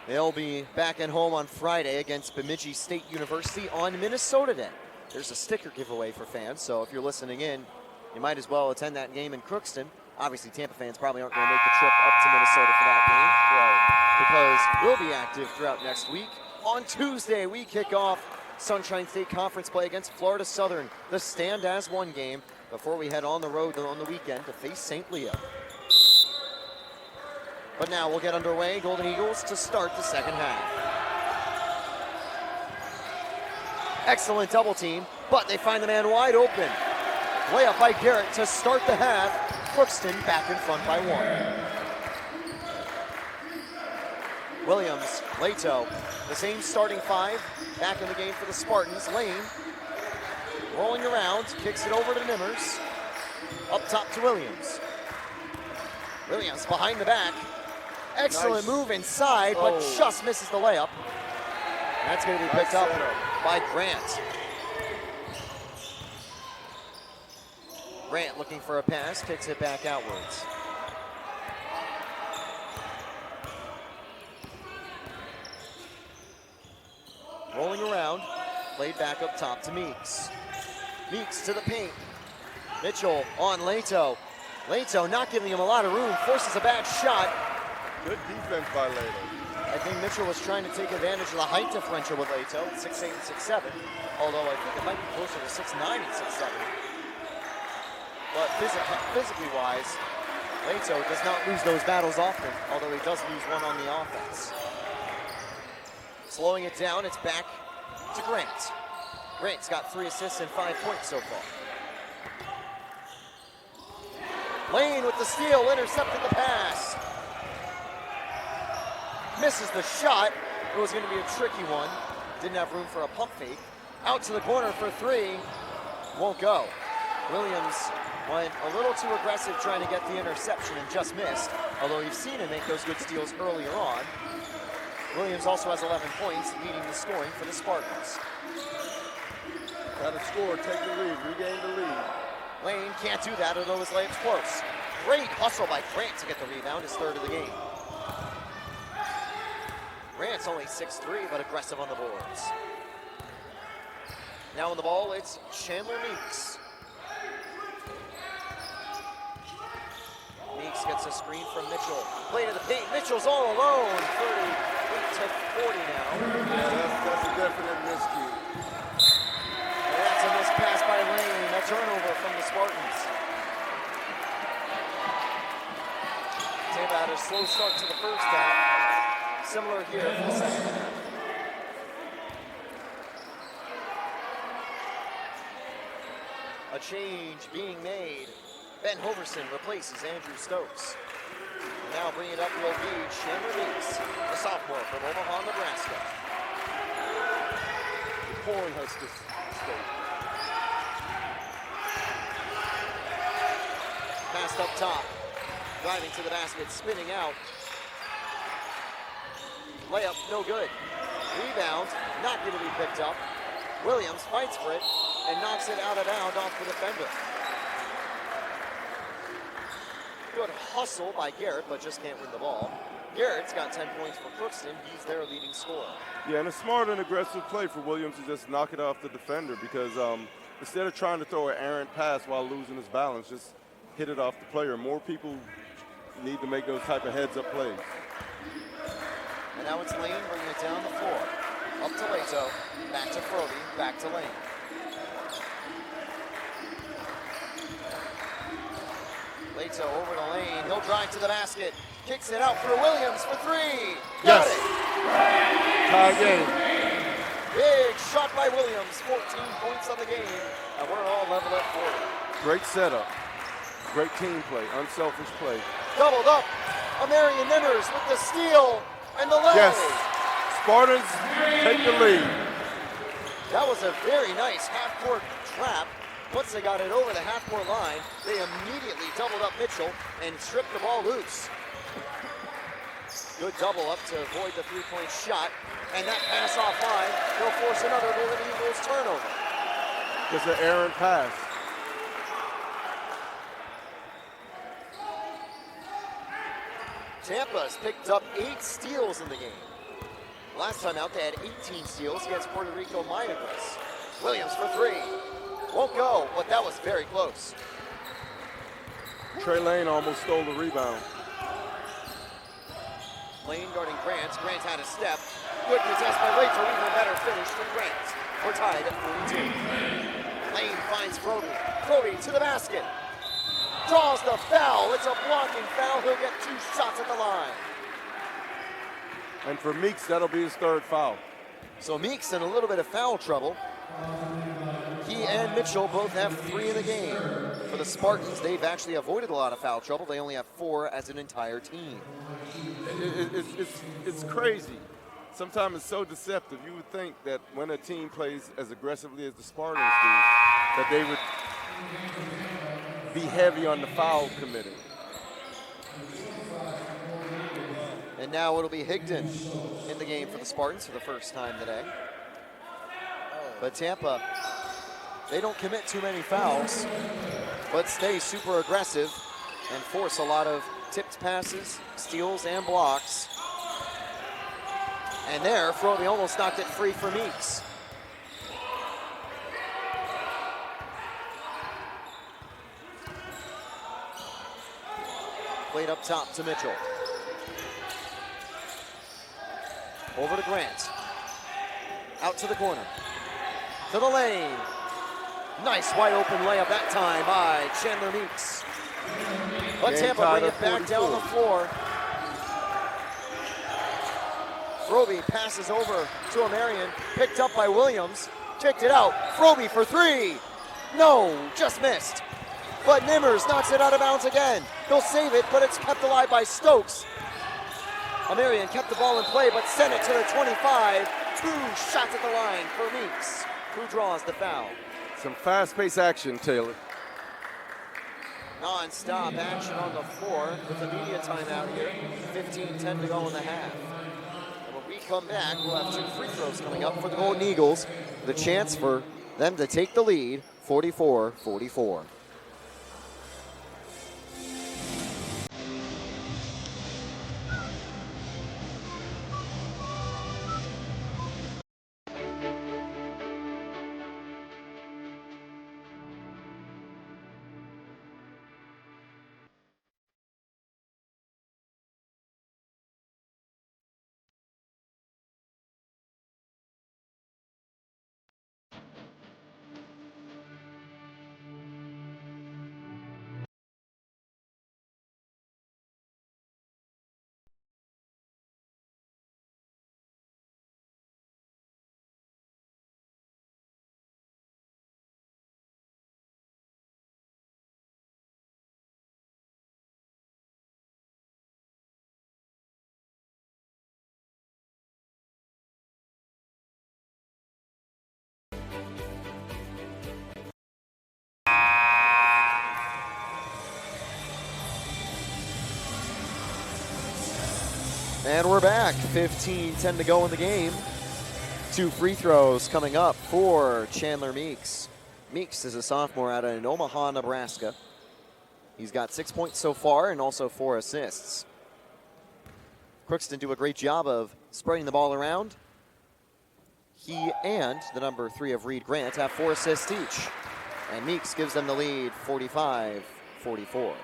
They'll be back at home on Friday against Bemidji State University on Minnesota Day. There's a sticker giveaway for fans, so if you're listening in, you might as well attend that game in Crookston. Obviously, Tampa fans probably aren't going to make the trip up to Minnesota for that game, because we'll be active throughout next week. On Tuesday, we kick off Sunshine State Conference play against Florida Southern, the stand-as-one game, before we head on the road on the weekend to face St. Leo. But now we'll get underway. Golden Eagles to start the second half. Excellent double team, but they find the man wide open. Layup by Garrett to start the half. Crookston back in front by 1. Williams, Leto, the same starting five, back in the game for the Spartans. Lane, rolling around, kicks it over to Nimmers. Up top to Williams. Williams behind the back. Excellent move inside, but just misses the layup. That's going to be picked up by Grant. Grant looking for a pass, kicks it back outwards. Rolling around, played back up top to Meeks. Meeks to the paint. Mitchell on Leto. Leto not giving him a lot of room, forces a bad shot. Good defense by Leto. I think Mitchell was trying to take advantage of the height differential with Leto, 6'8" and 6'7", although I think it might be closer to 6'9" and 6'7". But physically wise, Leto does not lose those battles often, although he does lose one on the offense. Slowing it down, it's back to Grant. Grant's got 3 assists and 5 points so far. Lane with the steal, intercepted the pass. Misses the shot. It was going to be a tricky one. Didn't have room for a pump fake. Out to the corner for 3. Won't go. Williams went a little too aggressive trying to get the interception and just missed, although you've seen him make those good steals earlier on. Williams also has 11 points, leading the scoring for the Spartans. Got to score, take the lead, regain the lead. Lane can't do that, although his layup's close. Great hustle by Grant to get the rebound, his third of the game. Grant's only 6'3", but aggressive on the boards. Now on the ball, it's Chandler Meeks. Meeks gets a screen from Mitchell. Play to the paint, Mitchell's all alone. 38-40 now. Yeah, that's a definite miscue. And that's a missed pass by Lane, a turnover from the Spartans. Tampa had a slow start to the first half. Similar here for the second half. A change being made. Ben Hoverson replaces Andrew Stokes. And now bring it up real lead, Chandler Meeks, the sophomore from Omaha, Nebraska. The Cornhusker State. Passed up top. Driving to the basket, spinning out. Layup, no good. Rebound, not going to be picked up. Williams fights for it and knocks it out of bounds off the defender. Good hustle by Garrett, but just can't win the ball. Garrett's got 10 points for Crookston. He's their leading scorer. Yeah, and a smart and aggressive play for Williams to just knock it off the defender, because instead of trying to throw an errant pass while losing his balance, just hit it off the player. More people need to make those type of heads-up plays. And now it's Lane bringing it down the floor. Up to Leto, back to Frody, back to Lane. Plato over the lane. He'll drive to the basket. Kicks it out for Williams for three. Got it. Tie game. Big shot by Williams. 14 points on the game. And we're all level at 40. Great setup. Great team play. Unselfish play. Doubled up. Amarian Nimmers with the steal and the lay. Yes. Spartans take the lead. That was a very nice half-court trap. Once they got it over the half-court line, they immediately doubled up Mitchell and stripped the ball loose. Good double up to avoid the three-point shot. And that pass offline, they'll force another Golden Eagles turnover. Just an errant pass. Tampa's picked up 8 steals in the game. Last time out, they had 18 steals against Puerto Rico Miners. Williams for three. Won't go, but that was very close. Trey Lane almost stole the rebound. Lane guarding Grant. Grant had a step. Good possessed by Later, even better finish from Grant. We're tied at 42. Lane finds Froby. Froby to the basket. Draws the foul. It's a blocking foul. He'll get 2 shots at the line. And for Meeks, that'll be his 3rd foul. So Meeks in a little bit of foul trouble. He and Mitchell both have 3 in the game. For the Spartans, they've actually avoided a lot of foul trouble. They only have 4 as an entire team. It's crazy. Sometimes it's so deceptive. You would think that when a team plays as aggressively as the Spartans do, that they would be heavy on the foul committee. And now it'll be Higdon in the game for the Spartans for the first time today. But Tampa, they don't commit too many fouls, but stay super aggressive and force a lot of tipped passes, steals, and blocks. And there, Froby almost knocked it free for Meeks. Played up top to Mitchell. Over to Grant. Out to the corner. To the lane. Nice wide open layup that time by Chandler Meeks. But Tampa bring it back down the floor. Froby passes over to Amarian. Picked up by Williams. Kicked it out. Froby for three. No, just missed. But Nimmers knocks it out of bounds again. He'll save it, but it's kept alive by Stokes. Amarian kept the ball in play, but sent it to the 25. 2 shots at the line for Meeks, who draws the foul. Some fast-paced action, Taylor. Non-stop action on the floor with the media timeout here. 15-10 to go in the half. And when we come back, we'll have 2 free throws coming up for the Golden Eagles. The chance for them to take the lead, 44-44. And we're back, 15-10 to go in the game. 2 free throws coming up for Chandler Meeks. Meeks is a sophomore out of Omaha, Nebraska. He's got 6 points so far and also 4 assists. Crookston do a great job of spreading the ball around. He and the number 3 of Reed Grant have 4 assists each. And Meeks gives them the lead, 45-44.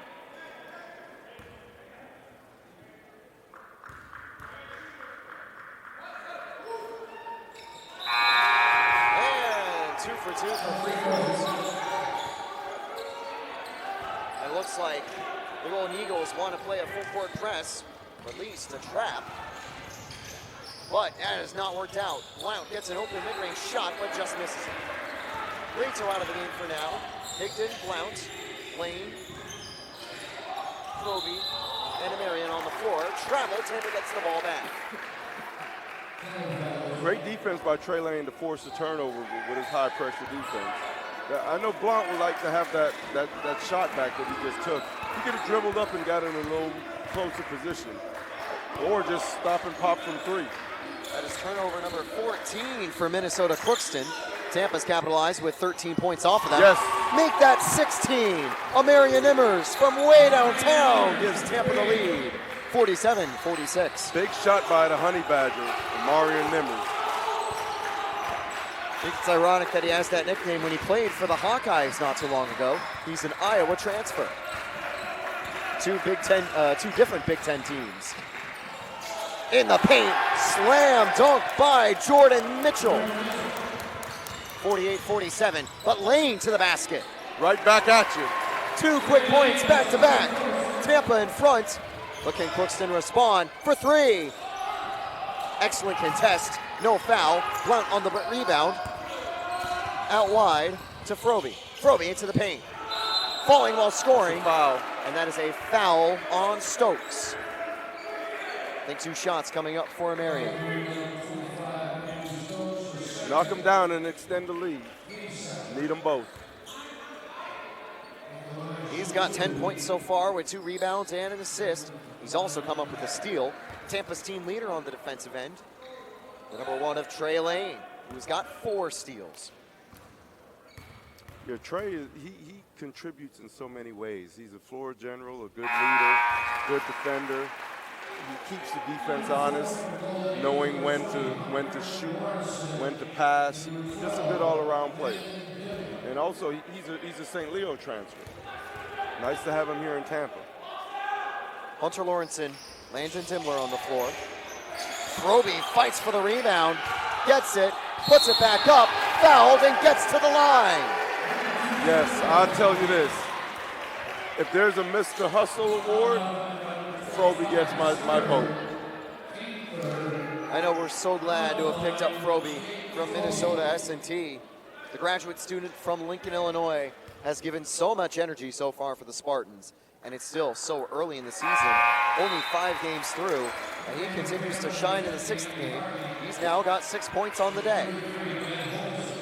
And 2 for 2 for free throws. It looks like The Golden Eagles want to play a full court press, or at least a trap. But that has not worked out. Blount gets an open mid-range shot, but just misses it. Leeds are out of the game for now. Higdon, Blount, Lane, Roby, and Amarian on the floor. Travel, Tampa gets the ball back. Great defense by Trey Lane to force the turnover with his high-pressure defense. I know Blount would like to have that shot back that he just took. He could have dribbled up and got in a little closer position, or just stop and pop from three. That is turnover number 14 for Minnesota Crookston. Tampa's capitalized with 13 points off of that. Yes. Make that 16. Amarian Nimmers from way downtown gives Tampa the lead. 47-46. Big shot by the Honey Badger, Amarian Nimmers. I think it's ironic that he has that nickname when he played for the Hawkeyes not too long ago. He's an Iowa transfer. Two different Big Ten teams. In the paint, slam dunk by Jordan Mitchell. 48-47, but Lane to the basket. Right back at you. 2 quick points back to back. Tampa in front, but can Crookston respond for 3? Excellent contest, no foul. Blount on the rebound. Out wide to Froby. Froby into the paint. Falling while scoring. Foul. And that is a foul on Stokes. I think 2 shots coming up for Amarian. Knock them down and extend the lead. Need them both. He's got 10 points so far with 2 rebounds and an assist. He's also come up with a steal. Tampa's team leader on the defensive end. The number 1 of Trey Lane, who's got 4 steals. Yeah, Trey, he contributes in so many ways. He's a floor general, a good leader, good defender. He keeps the defense honest, knowing when to shoot, when to pass. Just a good all-around player. And also, he's a St. Leo transfer. Nice to have him here in Tampa. Hunter Lawrenson, Landon Timler on the floor. Roby fights for the rebound, gets it, puts it back up, fouled, and gets to the line. Yes, I'll tell you this. If there's a Mr. Hustle award, Froby gets my vote. I know we're so glad to have picked up Froby from Minnesota S&T. The graduate student from Lincoln, Illinois, has given so much energy so far for the Spartans, and it's still so early in the season, only 5 games through, and he continues to shine in the 6th game. He's now got 6 points on the day.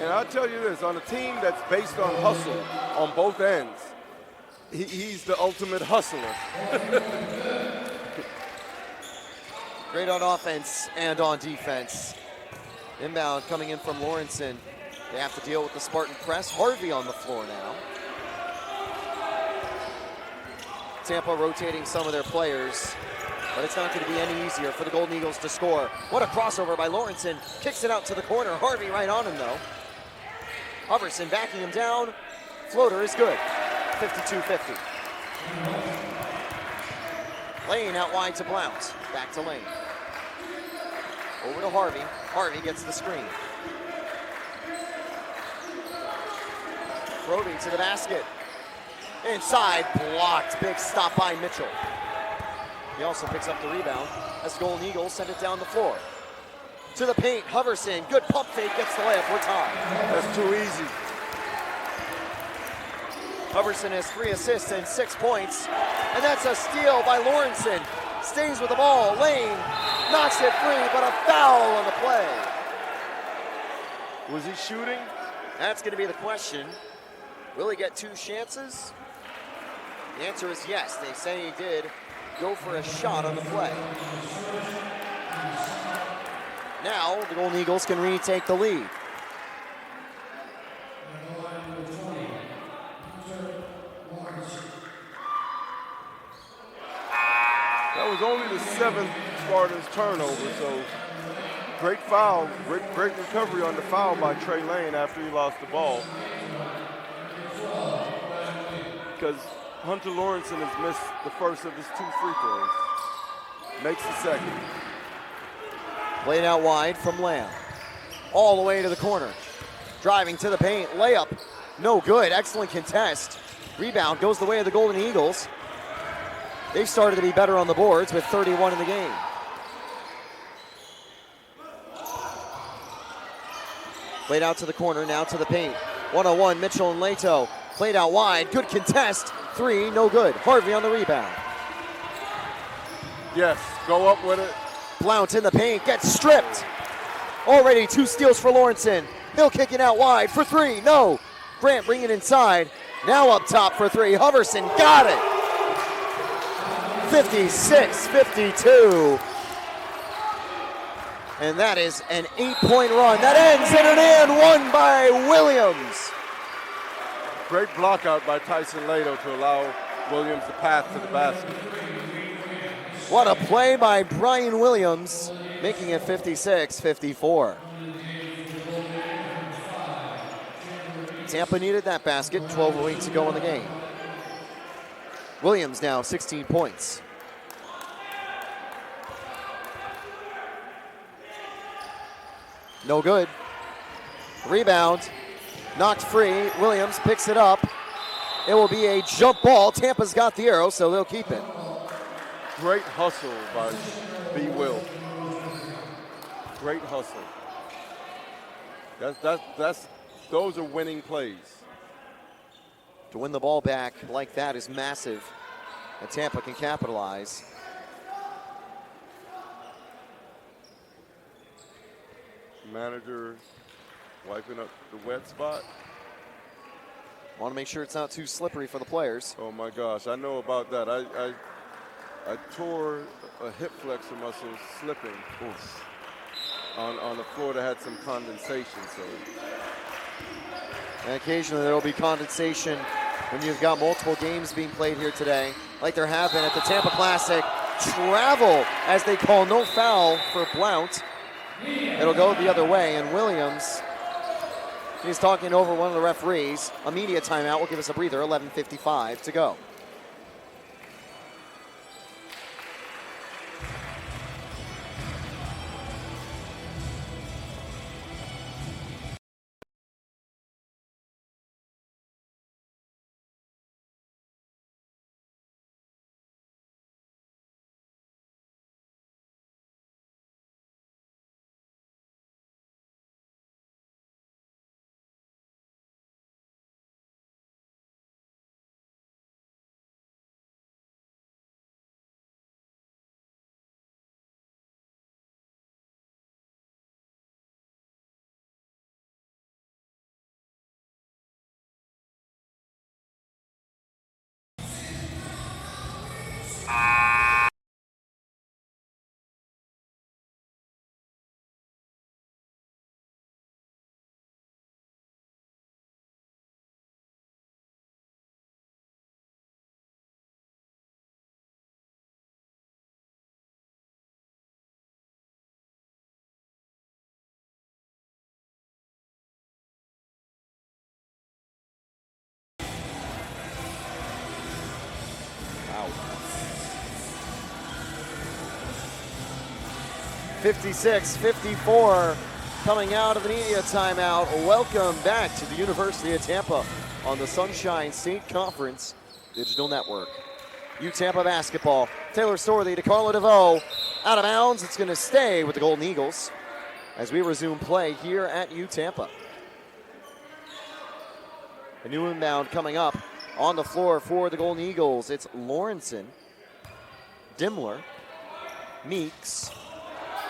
And I'll tell you this, on a team that's based on hustle on both ends, he's the ultimate hustler. Great on offense and on defense. Inbound coming in from Lawrenson. They have to deal with the Spartan press. Harvey on the floor now. Tampa rotating some of their players, but it's not going to be any easier for the Golden Eagles to score. What a crossover by Lawrenson. Kicks it out to the corner. Harvey right on him, though. Huverson backing him down. Floater is good. 52-50. Lane out wide to Blount. Back to Lane. Over to Harvey. Harvey gets the screen. Froby to the basket. Inside, blocked. Big stop by Mitchell. He also picks up the rebound as the Golden Eagles send it down the floor. To the paint, Huverson. Good pump fake, gets the layup. We're tied. That's too easy. Huverson has 3 assists and 6 points. And that's a steal by Lawrenson. Stays with the ball. Lane knocks it free, but a foul on the play. Was he shooting? That's going to be the question. Will he get 2 chances? The answer is yes. They say he did go for a shot on the play. Now the Golden Eagles can retake the lead. That was only the 7th Spartans turnover, so great foul, great recovery on the foul by Trey Lane after he lost the ball. Because Hunter Lawrenson has missed the first of his 2 free throws. Makes the second. Played out wide from Lamb. All the way to the corner. Driving to the paint, layup. No good, excellent contest. Rebound goes the way of the Golden Eagles. They've started to be better on the boards with 31 in the game. Played out to the corner, now to the paint. 1-on-1, Mitchell and Leto. Played out wide, good contest. 3, no good. Harvey on the rebound. Yes, go up with it. Blount in the paint, gets stripped. Already 2 steals for Lawrenson. Hill kicking out wide for 3, no. Grant bringing it inside. Now up top for 3, Hoverson got it. 56-52. And that is an 8-point run. That ends in an and one by Williams. Great block out by Tyson Leto to allow Williams the path to the basket. What a play by Brian Williams, making it 56-54. Tampa needed that basket, 12:08 to go in the game. Williams now 16 points. No good. Rebound, knocked free. Williams picks it up. It will be a jump ball. Tampa's got the arrow, so they'll keep it. Great hustle by B. Will. Great hustle. Those are winning plays. To win the ball back like that is massive, and Tampa can capitalize. Manager wiping up the wet spot. Want to make sure it's not too slippery for the players. Oh my gosh, I know about that. I tore a hip flexor muscle slipping on the floor that had some condensation. So. And occasionally there will be condensation when you've got multiple games being played here today, like there have been at the Tampa Classic. Travel, as they call, no foul for Blount. It'll go the other way, and Williams, he's talking over one of the referees. A media timeout will give us a breather, 11:55 to go. Wow. 56-54 coming out of the media timeout. Welcome back to the University of Tampa on the Sunshine State Conference Digital Network. UTampa basketball. Taylor Sorley to Carlo DeVoe. Out of bounds. It's going to stay with the Golden Eagles as we resume play here at UTampa. A new inbound coming up on the floor for the Golden Eagles. It's Lawrenson, Dimmler, Meeks,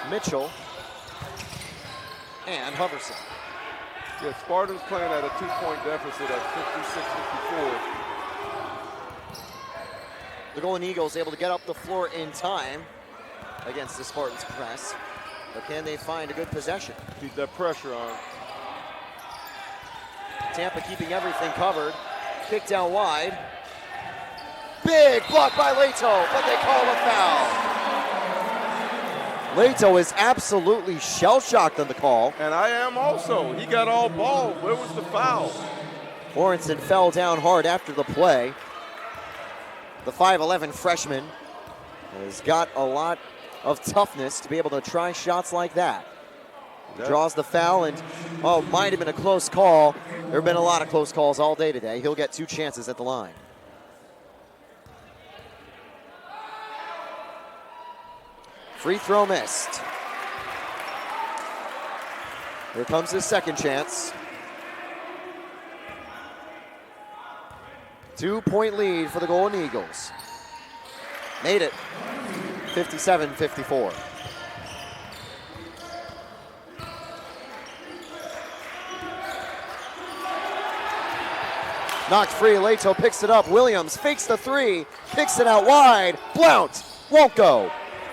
Mitchell, and Hoverson. Yeah, Spartans playing at a 2-point deficit at 56-54. The Golden Eagles able to get up the floor in time against the Spartans press, but can they find a good possession? Keep that pressure on. Tampa keeping everything covered. Kicked out wide. Big block by Leto, but they call a foul. Leto is absolutely shell-shocked on the call. And I am also. He got all ball. Where was the foul? Lawrenson fell down hard after the play. The 5'11 freshman has got a lot of toughness to be able to try shots like that. Draws the foul, and might have been a close call. There have been a lot of close calls all day today. He'll get 2 chances at the line. Free throw missed. Here comes his second chance. 2-point lead for the Golden Eagles. Made it. 57-54. Knocked free, Leto picks it up. Williams fakes the three, kicks it out wide. Blount, won't go.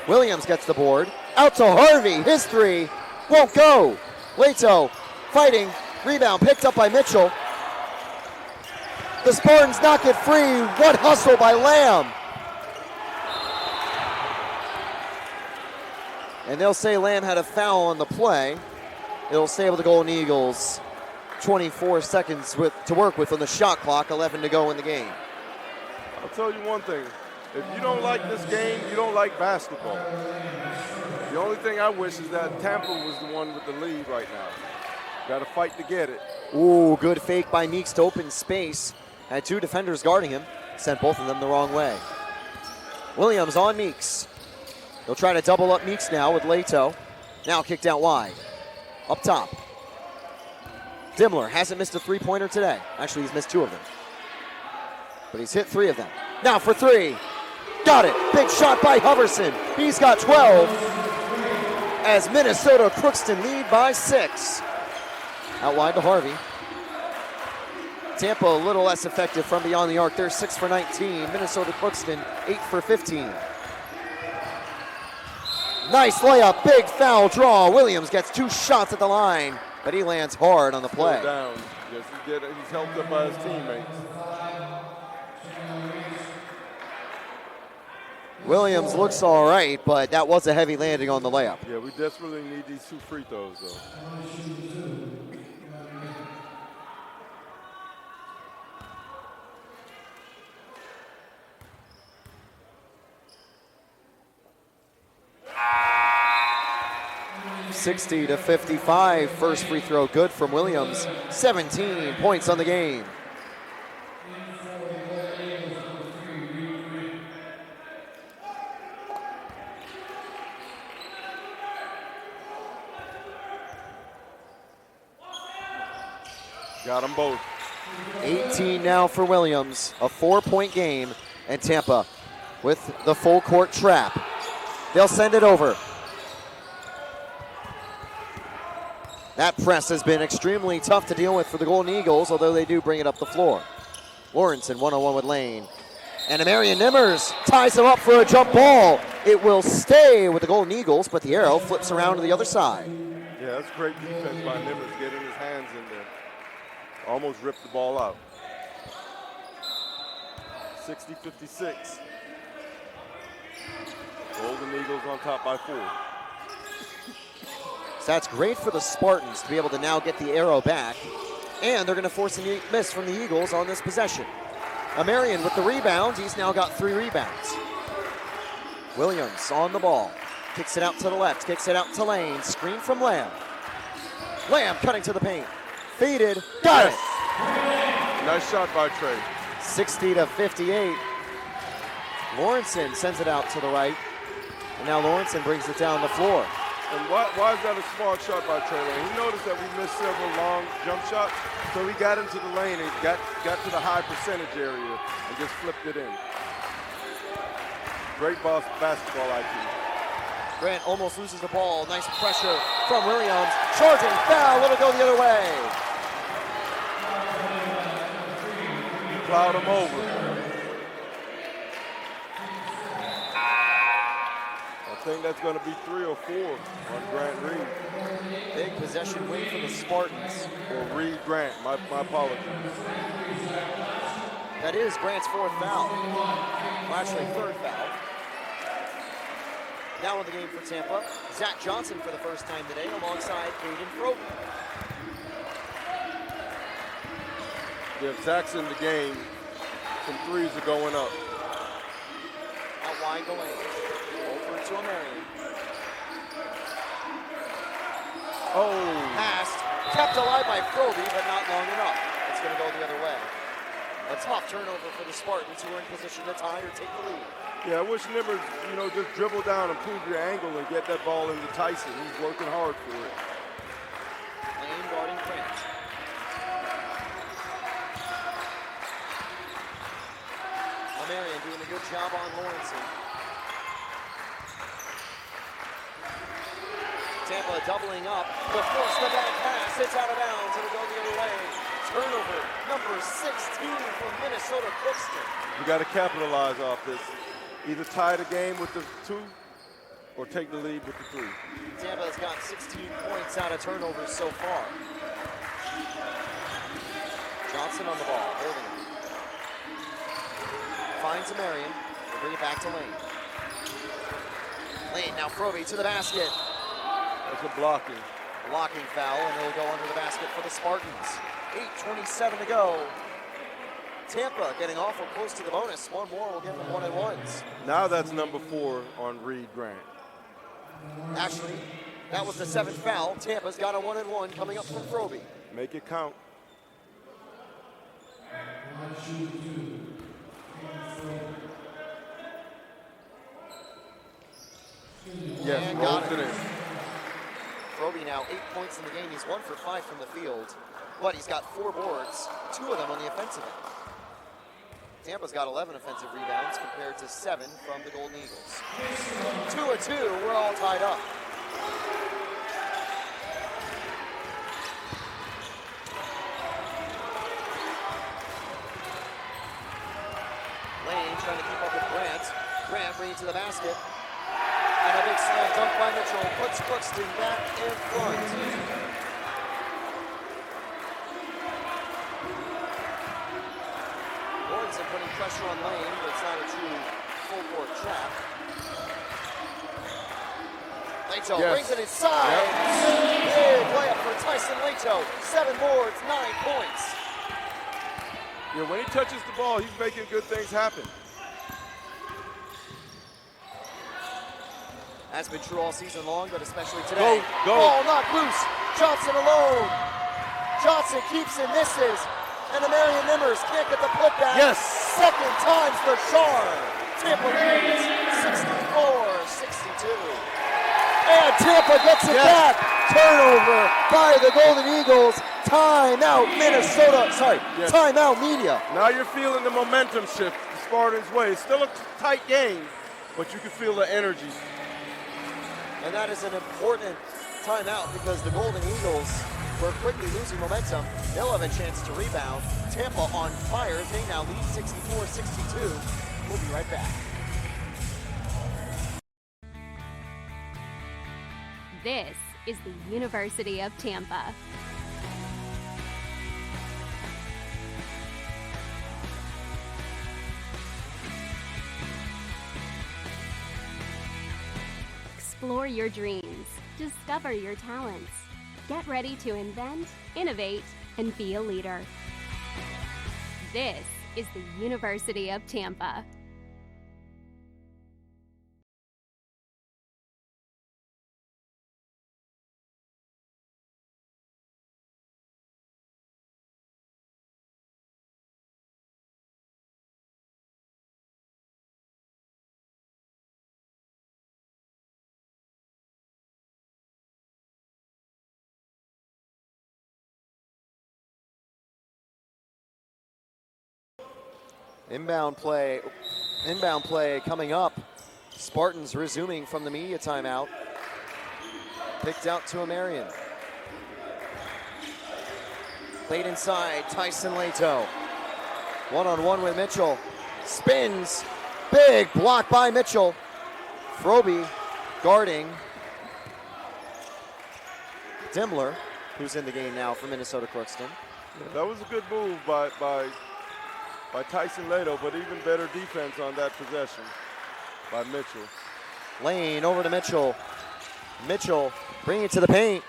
Williams gets the board. Out to Harvey, his three, won't go. Leto fighting, rebound picked up by Mitchell. The Spartans knock it free. What hustle by Lamb. And they'll say Lamb had a foul on the play. It'll stay with the Golden Eagles. 24 seconds to work with on the shot clock, 11 to go in the game. I'll tell you one thing. If you don't like this game, you don't like basketball. The only thing I wish is that Tampa was the one with the lead right now. Got to fight to get it. Ooh, good fake by Meeks to open space. Had two defenders guarding him. Sent both of them the wrong way. Williams on Meeks. They'll try to double up Meeks now with Leto. Now kicked out wide. Up top. Dimmler hasn't missed a three-pointer today. Actually, he's missed two of them. But he's hit three of them. Now for three. Got it. Big shot by Huverson. He's got 12. As Minnesota Crookston lead by 6. Out wide to Harvey. Tampa a little less effective from beyond the arc. They're 6 for 19. Minnesota Crookston 8 for 15. Nice layup, big foul draw. Williams gets 2 shots at the line, but he lands hard on the play. Down. Yes, he's helped up by his teammates. Williams looks all right, but that was a heavy landing on the layup. Yeah, we desperately need these 2 free throws, though. $60-55. First free throw good from Williams. 17 points on the game. Got them both. 18 now for Williams. A 4-point game, and Tampa with the full court trap. They'll send it over. That press has been extremely tough to deal with for the Golden Eagles, although they do bring it up the floor. Lawrenson one-on-one with Lane. And Amarian Nimmers ties him up for a jump ball. It will stay with the Golden Eagles, but the arrow flips around to the other side. Yeah, that's great defense by Nimmers, getting his hands in there. Almost ripped the ball out. 60-56. Golden Eagles on top by 4. So that's great for the Spartans to be able to now get the arrow back. And they're going to force a miss from the Eagles on this possession. Amarian with the rebound. He's now got 3 rebounds. Williams on the ball. Kicks it out to the left. Kicks it out to Lane. Screen from Lamb. Lamb cutting to the paint. Faded. Got it. Nice shot by Trey. 60-58. Lawrenson sends it out to the right. And now Lawrenson brings it down the floor. And why is that a smart shot by Trey Lane? He noticed that we missed several long jump shots, so he got into the lane and got to the high percentage area and just flipped it in. Great basketball IQ. Grant almost loses the ball. Nice pressure from Williams. Charging foul, let it go the other way. Plowed him over. I think that's going to be 3 or 4 on Grant Reed. Big possession win for the Spartans. Or Reed Grant, my apologies. That is Grant's 4th foul. Well, actually 3rd foul. Now in the game for Tampa, Zach Johnson for the first time today alongside Aiden Froden. Yeah, Zach's in the game. Some threes are going up. Out wide the lane. Over to Amarian. Oh. Passed. Kept alive by Froby, but not long enough. It's going to go the other way. A tough turnover for the Spartans, who are in position to tie or take the lead. Yeah, I wish Nimmers, just dribble down and prove your angle and get that ball into Tyson. He's working hard for it. Lane guarding Grant. Marion doing a good job on Lawrence. Tampa doubling up, but force the back pass. It's out of bounds. It'll go the other way. Turnover number 16 from Minnesota Crookston. You got to capitalize off this. Either tie the game with the 2 or take the lead with the 3. Tampa's got 16 points out of turnovers so far. Johnson on the ball, holding it. Finds Marion. We'll bring it back to Lane. Lane now Froby to the basket. That's a blocking. Blocking foul, and it'll go under the basket for the Spartans. 8:27 to go. Tampa getting awful close to the bonus. One more will give them 1-and-1s. Now that's number 4 on Reed Grant. Actually, that was the 7th foul. Tampa's got a 1-and-1 coming up from Froby. Make it count. Yes, got rolls it in. Froby now 8 points in the game. He's 1 for 5 from the field, but he's got 4 boards, 2 of them on the offensive end. Tampa's got 11 offensive rebounds compared to 7 from the Golden Eagles. 2-2, we're all tied up. Lane trying to keep up with Grant. Grant bringing it to the basket. And a big slam dunk by Mitchell puts Crookston back in front. Lawrence putting pressure on Lane, but it's not a true full-court trap. Leto brings it inside. Big layup for Tyson Leto. 7 boards, 9 points. Yeah, when he touches the ball, he's making good things happen. That's been true all season long, but especially today. Go. Ball knocked loose. Johnson alone. Johnson keeps and misses. And the Marion Nimmers can't get the putback. Yes. Second time's the charm. Tampa leads 64-62. And Tampa gets it back. Turnover by the Golden Eagles. Timeout Minnesota. Timeout Media. Now you're feeling the momentum shift the Spartans' way. It's still a tight game, but you can feel the energy. And that is an important timeout because the Golden Eagles were quickly losing momentum. They'll have a chance to rebound. Tampa on fire. They now lead 64-62. We'll be right back. This is the University of Tampa. Explore your dreams. Discover your talents. Get ready to invent, innovate, and be a leader. This is the University of Tampa. Inbound play coming up. Spartans resuming from the media timeout. Picked out to a Marion. Played inside, Tyson Leto. One-on-one with Mitchell. Spins, big block by Mitchell. Froby guarding Dimmler, who's in the game now for Minnesota Crookston. Yeah, that was a good move by Tyson Leto, but even better defense on that possession by Mitchell. Lane over to Mitchell. Mitchell bringing it to the paint.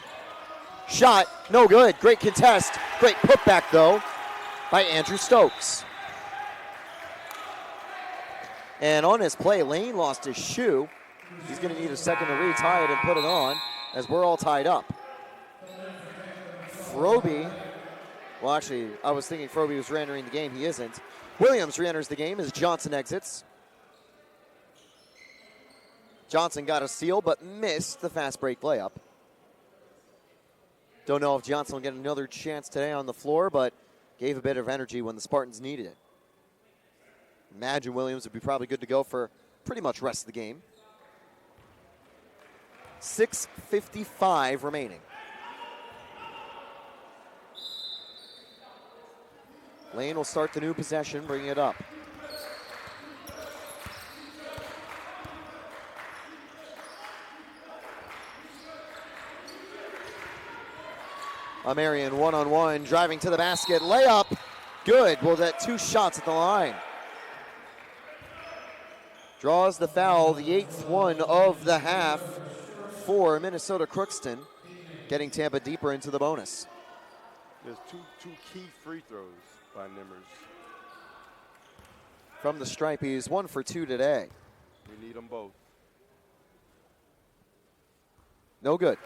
Shot, no good. Great contest. Great putback, though, by Andrew Stokes. And on his play, Lane lost his shoe. He's going to need a second to retie it and put it on, as we're all tied up. Froby Well, actually, I was thinking Froby was re-entering the game. He isn't. Williams re-enters the game as Johnson exits. Johnson got a steal, but missed the fast break layup. Don't know if Johnson will get another chance today on the floor, but gave a bit of energy when the Spartans needed it. Imagine Williams would be probably good to go for pretty much rest of the game. 6:55 remaining. Lane will start the new possession, bringing it up. Amarian one-on-one, driving to the basket, layup, good. Well, that 2 shots at the line. Draws the foul, the 8th one of the half for Minnesota Crookston, getting Tampa deeper into the bonus. There's two key free throws by Nimmers. From the stripe, he's 1 for 2 today. We need them both. No good.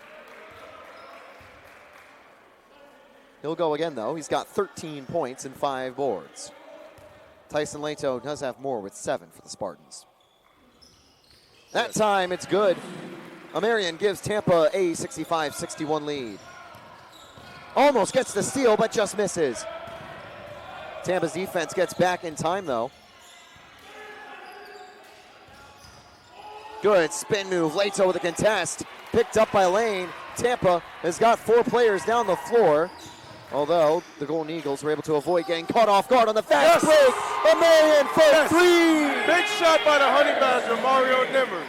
He'll go again, though. He's got 13 points and 5 boards. Tyson Leto does have more with 7 for the Spartans. That time, it's good. Amarian gives Tampa a 65-61 lead. Almost gets the steal, but just misses. Tampa's defense gets back in time, though. Good spin move. Leto with a contest. Picked up by Lane. Tampa has got 4 players down the floor. Although the Golden Eagles were able to avoid getting caught off guard on the fast break. Amarian for 3. Big shot by the Honey Badger, Mario Nimmers.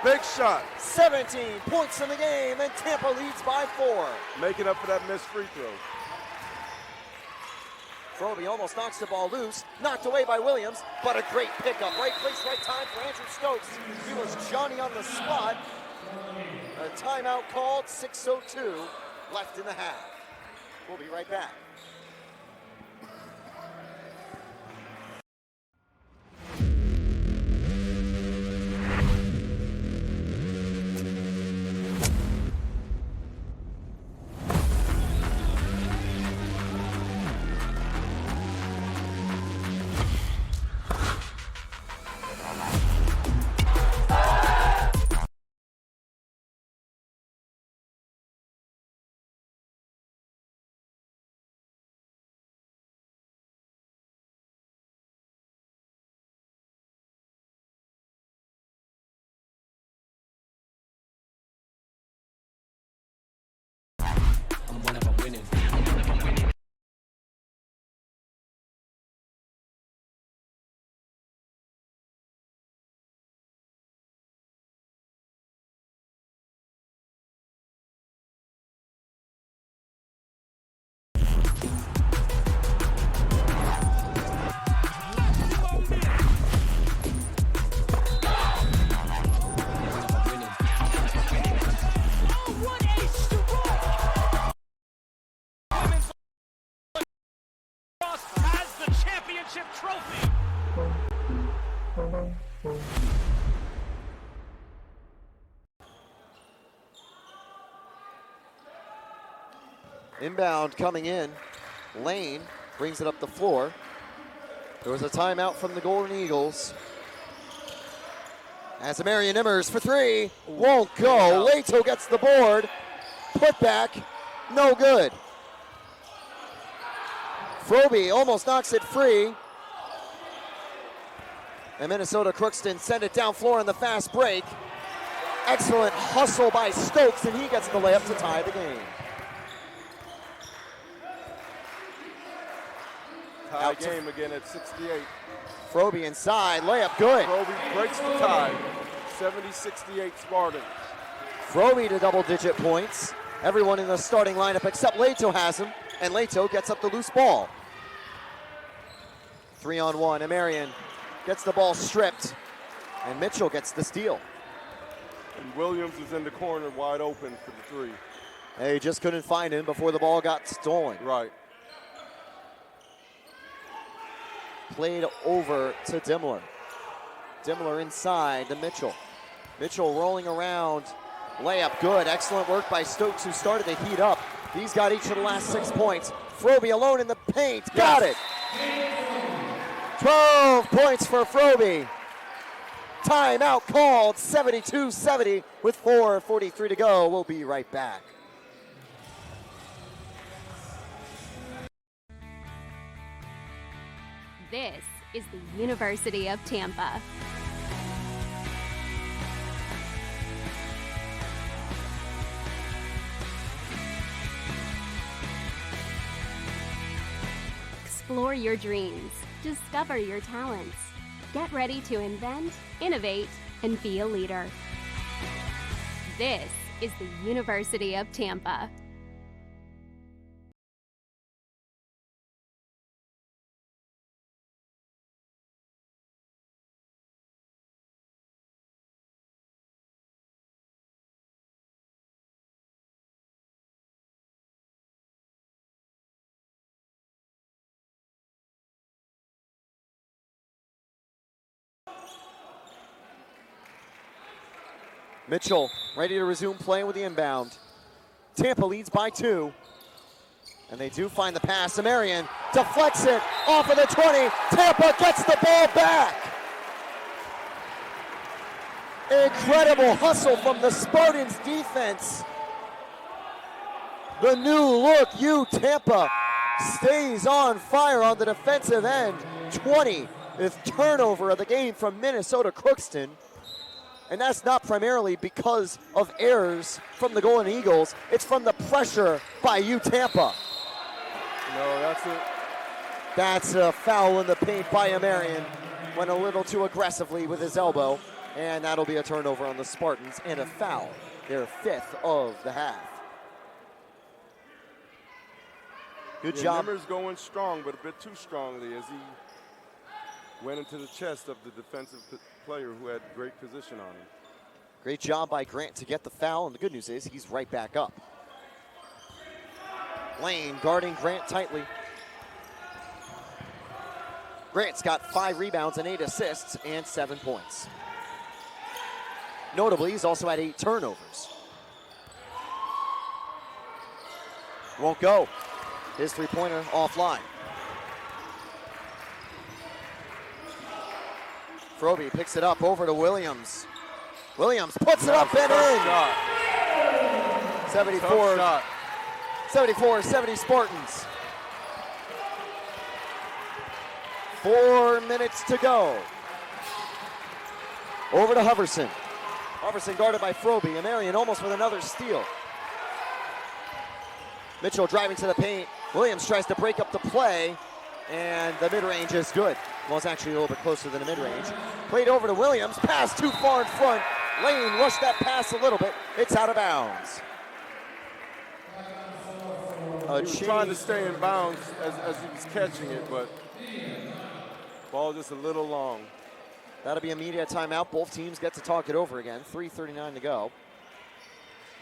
Big shot. 17 points in the game, and Tampa leads by 4. Making up for that missed free throw. Froby almost knocks the ball loose, knocked away by Williams, but a great pickup. Right place, right time for Andrew Stokes. He was Johnny on the spot. A timeout called, 6:02 left in the half. We'll be right back. Trophy. Inbound coming in. Lane brings it up the floor. There was a timeout from the Golden Eagles. As Amarian Nimmers for 3, won't go. Leto gets the board. Put back, no good. Froby almost knocks it free. And Minnesota Crookston send it down floor on the fast break. Excellent hustle by Stokes, and he gets the layup to tie the game. Tie game again at 68. Froby inside, layup good. Froby breaks the tie. 70-68 Spartans. Froby to double-digit points. Everyone in the starting lineup except Leto has him, and Leto gets up the loose ball. 3-on-1, Amarian gets the ball stripped, and Mitchell gets the steal. And Williams is in the corner wide open for the 3. They just couldn't find him before the ball got stolen. Right. Played over to Dimmler. Dimmler inside to Mitchell. Mitchell rolling around. Layup good. Excellent work by Stokes, who started to heat up. He's got each of the last 6 points. Froby alone in the paint. Got it. 12 points for Froby. Timeout called, 72-70 with 4:43 to go. We'll be right back. This is the University of Tampa. Explore your dreams. Discover your talents. Get ready to invent, innovate, and be a leader. This is the University of Tampa. Mitchell ready to resume play with the inbound. Tampa leads by 2. And they do find the pass. Amarian deflects it off of the 20. Tampa gets the ball back. Incredible hustle from the Spartans defense. The new look, Tampa stays on fire on the defensive end. 20th turnover of the game from Minnesota Crookston. And that's not primarily because of errors from the Golden Eagles. It's from the pressure by Tampa. No, that's it. That's a foul in the paint by Amarian. Went a little too aggressively with his elbow. And that'll be a turnover on the Spartans and a foul. Their 5th of the half. Good job. Nimmer's going strong, but a bit too strongly as he went into the chest of the defensive player who had great position on him. Great job by Grant to get the foul, and the good news is he's right back up. Lane guarding Grant tightly. Grant's got 5 rebounds and 8 assists and 7 points. Notably, he's also had 8 turnovers. Won't go. His 3-pointer offline. Froby picks it up over to Williams. Williams puts it up and in. 74-70 Spartans. 4 minutes to go. Over to Huverson. Huverson guarded by Froby. Amarian almost with another steal. Mitchell driving to the paint. Williams tries to break up the play, and the mid-range is good. Well, it's actually a little bit closer than a mid-range. Played over to Williams. Pass too far in front. Lane rushed that pass a little bit. It's out of bounds. He was trying to stay in bounds as he was catching it, but ball just a little long. That'll be a media timeout. Both teams get to talk it over again. 3:39 to go.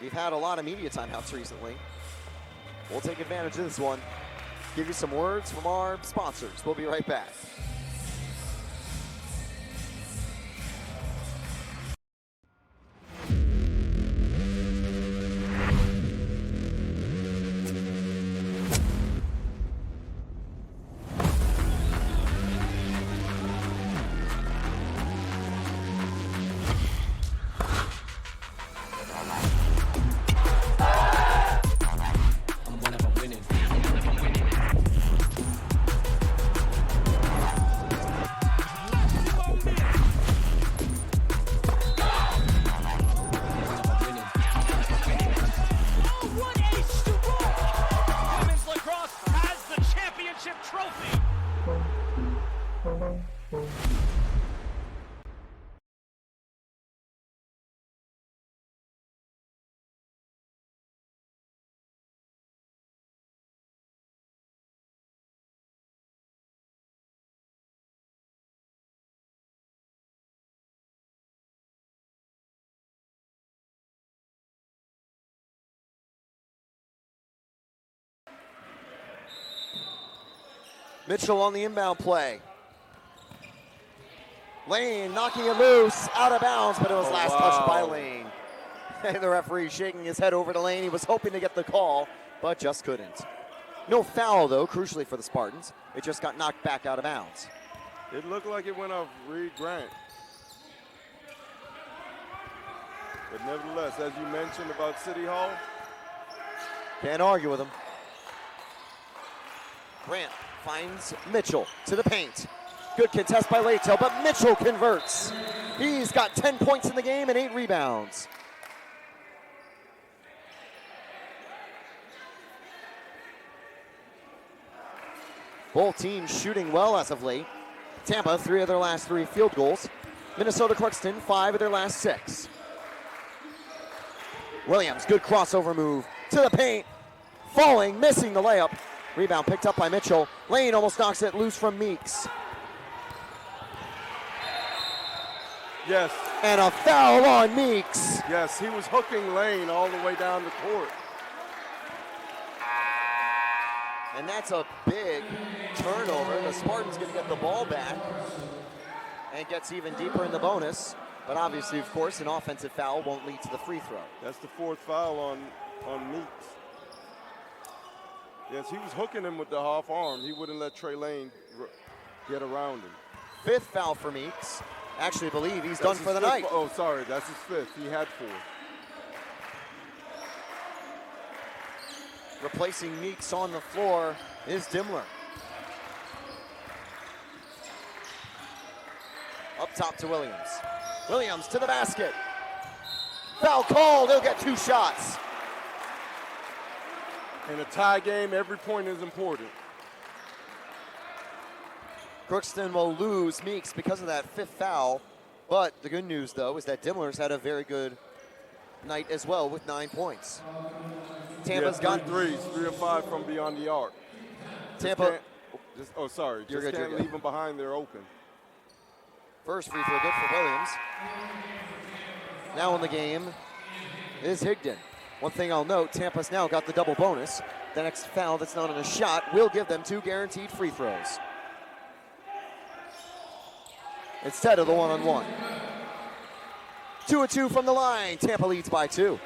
We've had a lot of media timeouts recently. We'll take advantage of this one. Give you some words from our sponsors. We'll be right back. Mitchell on the inbound play. Lane knocking it loose, out of bounds, but it was touched by Lane. And the referee shaking his head over to Lane. He was hoping to get the call. but just couldn't. No foul, though, crucially for the Spartans. It just got knocked back out of bounds. It looked like it went off Reed Grant. But nevertheless, as you mentioned about City Hall, can't argue with him. Grant finds Mitchell to the paint. Good contest by Leto, but Mitchell converts. He's got 10 points in the game and 8 rebounds. Both teams shooting well as of late. Tampa, 3 of their last 3 field goals. Minnesota Crookston, 5 of their last 6. Williams, good crossover move to the paint. Falling, missing the layup. Rebound picked up by Mitchell. Lane almost knocks it loose from Meeks. yes, And a foul on Meeks. yes, he was hooking Lane all the way down the court. And that's a big turnover. The Spartans going to get the ball back and gets even deeper in the bonus. But obviously, of course, an offensive foul won't lead to the free throw. That's the 4th foul on Meeks. Yes, he was hooking him with the half arm. He wouldn't let Trey Lane get around him. 5th foul for Meeks. Actually believe he's done for the night. Oh, sorry, that's his 5th. He had 4. Replacing Meeks on the floor is Dimmler. Up top to Williams. Williams to the basket. Foul called, he'll get 2 shots. In a tie game, every point is important. Crookston will lose Meeks because of that 5th foul. But the good news, though, is that Dimmler's had a very good night as well with 9 points. Tampa's got 3 threes, 3 of 5 from beyond the arc. Tampa. Sorry, You're just good, can't leave them behind. They're open. First free throw good for Williams. Now in the game is Higdon. One thing I'll note, Tampa's now got the double bonus. The next foul that's not on a shot will give them 2 guaranteed free throws instead of the one-on-one. 2 of 2 from the line. Tampa leads by 2.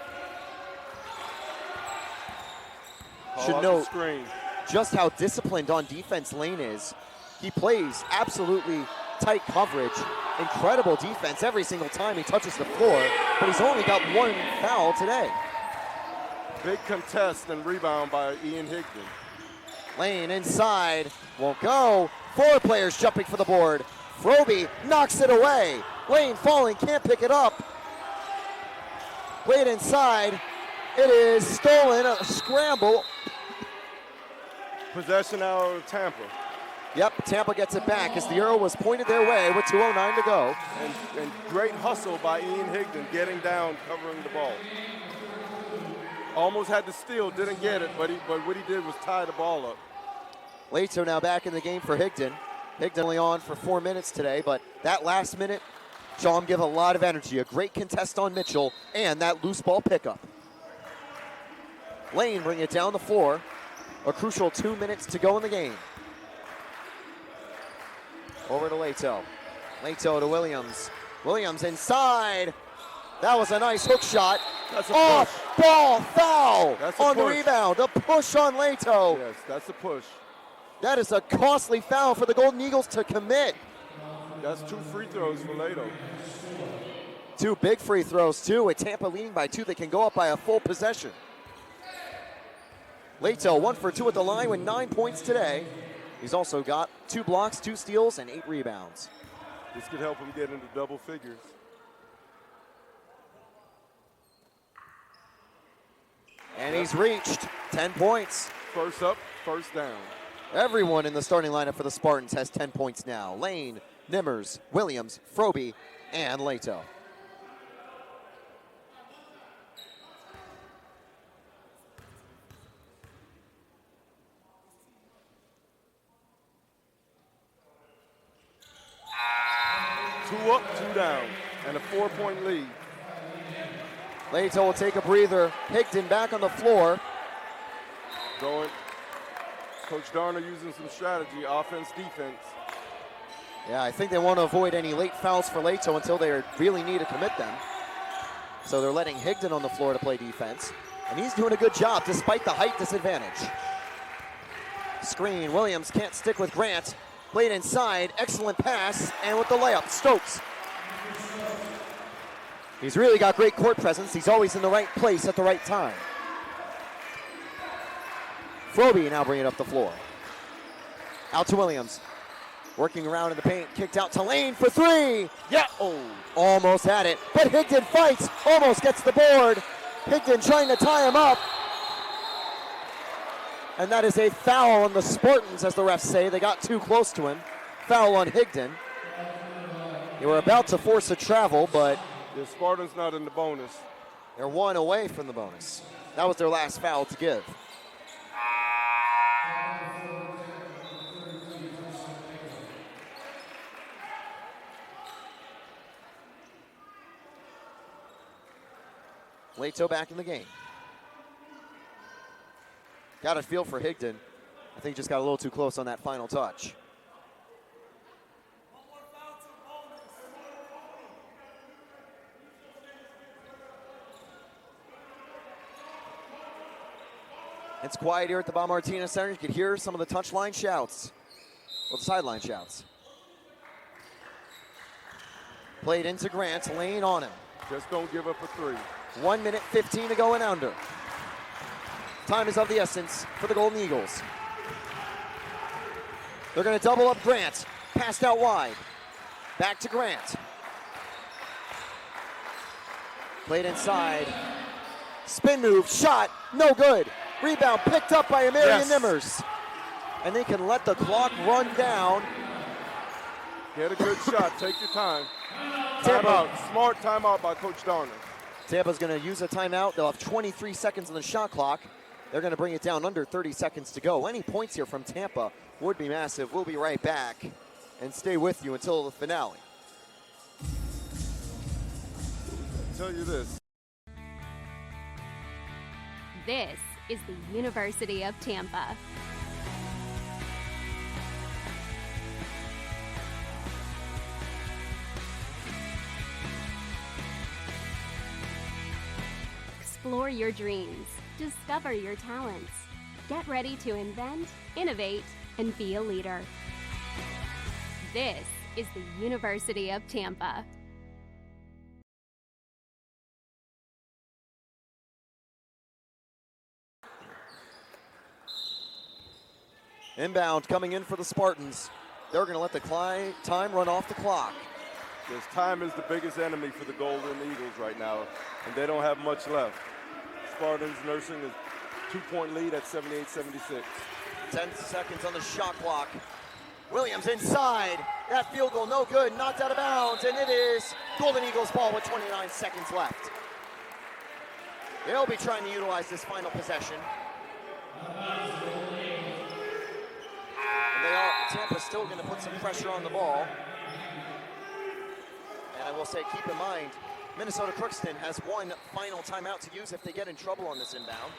Should note just how disciplined on defense Lane is. He plays absolutely tight coverage, incredible defense every single time he touches the floor, but he's only got 1 foul today. Big contest and rebound by Ian Higdon. Lane inside, won't go. 4 players jumping for the board. Froby knocks it away. Lane falling, can't pick it up. Played inside. It is stolen, a scramble. Possession out of Tampa. Yep, Tampa gets it back as the arrow was pointed their way with 2:09 to go. And great hustle by Ian Higdon, getting down, covering the ball. Almost had to steal, didn't get it, but what he did was tie the ball up. Leto now back in the game for Higdon. Higdon only on for 4 minutes today, but that last minute saw him give a lot of energy. A great contest on Mitchell and that loose ball pickup. Lane bring it down the floor. A crucial 2 minutes to go in the game. Over to Leto. Leto to Williams. Williams inside. That was a nice hook shot. That's a Off ball foul That's a on the push. rebound. A push on Leto. Yes, that's a push. That is a costly foul for the Golden Eagles to commit. That's 2 free throws for Leto. 2 big free throws, too. With Tampa leading by 2, they can go up by a full possession. Leto 1 for 2 at the line with 9 points today. He's also got 2 blocks, 2 steals, and 8 rebounds. This could help him get into double figures. And he's reached 10 points. First up, first down. Everyone in the starting lineup for the Spartans has 10 points now. Lane, Nimmers, Williams, Froby, and Leto. Two up, 2 down, and a 4-point lead. Leto will take a breather. Higdon back on the floor. Going. Coach Darner using some strategy, offense, defense. Yeah, I think they want to avoid any late fouls for Leto until they really need to commit them. So they're letting Higdon on the floor to play defense. And he's doing a good job despite the height disadvantage. Screen, Williams can't stick with Grant. Played inside, excellent pass, and with the layup, Stokes. He's really got great court presence. He's always in the right place at the right time. Froby now bringing it up the floor. Out to Williams. Working around in the paint, kicked out to Lane for three. Yeah, oh, almost had it. But Higdon fights, almost gets the board. Higdon trying to tie him up. And that is a foul on the Spartans, as the refs say. They got too close to him. Foul on Higdon. They were about to force a travel, but The Spartans not in the bonus. they're one away from the bonus. That was their last foul to give. Leto back in the game. Got a feel for Higdon. I think just got a little too close on that final touch. It's quiet here at the Bob Martinez Center. You can hear some of the touchline shouts. Well, the sideline shouts. Played into Grant, Lane on him. Just don't give up a three. 1 minute 15 to go and under. Time is of the essence for the Golden Eagles. They're going to double up Grant. Passed out wide. Back to Grant. Played inside. Spin move, shot, no good. Rebound picked up by Amarian Nimmers. And they can let the clock run down. Get a good shot, take your time. Tampa. Timeout, smart timeout by Coach Darner. Tampa's going to use a timeout. They'll have 23 seconds on the shot clock. They're going to bring it down under 30 seconds to go. Any points here from Tampa would be massive. We'll be right back and stay with you until the finale. I'll tell you this. This is the University of Tampa. Explore your dreams. Discover your talents. Get ready to invent, innovate, and be a leader. This is the University of Tampa. Inbound coming in for the Spartans. They're going to let the time run off the clock. Because time is the biggest enemy for the Golden Eagles right now, and they don't have much left. Spartans nursing a 2-point lead at 78-76. 10 seconds on the shot clock. Williams inside. That field goal no good, knocked out of bounds, and it is Golden Eagles ball with 29 seconds left. They'll be trying to utilize this final possession. Tampa's still going to put some pressure on the ball. And I will say, keep in mind, Minnesota Crookston has one final timeout to use if they get in trouble on this inbound.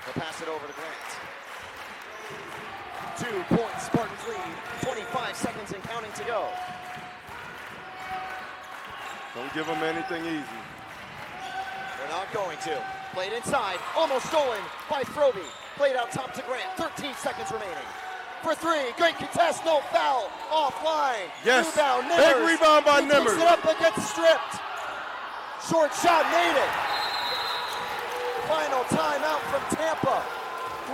They'll pass it over to Grant. 2 points, Spartans lead. 25 seconds and counting to go. Don't give them anything easy. They're not going to. Played inside, almost stolen by Froby. Played out top to Grant, 13 seconds remaining. For three, great contest, no foul, offline. Yes, rebound, big Nimmers. rebound by He Nimmers. picks it up but gets stripped. Short shot, made it. Final timeout from Tampa.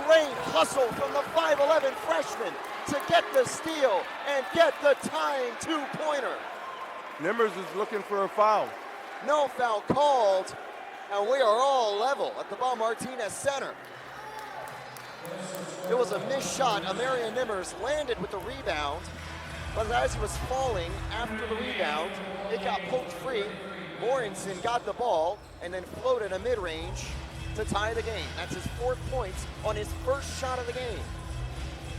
Great hustle from the 5'11 freshman to get the steal and get the tying two-pointer. Nimmers is looking for a foul. No foul called, and we are all level at the Bob Martinez Center. It was a missed shot. Amarian Nimmers landed with the rebound, but as he was falling after the rebound, it got poked free. Morenson got the ball and then floated a mid-range to tie the game. That's his 4th points on his first shot of the game.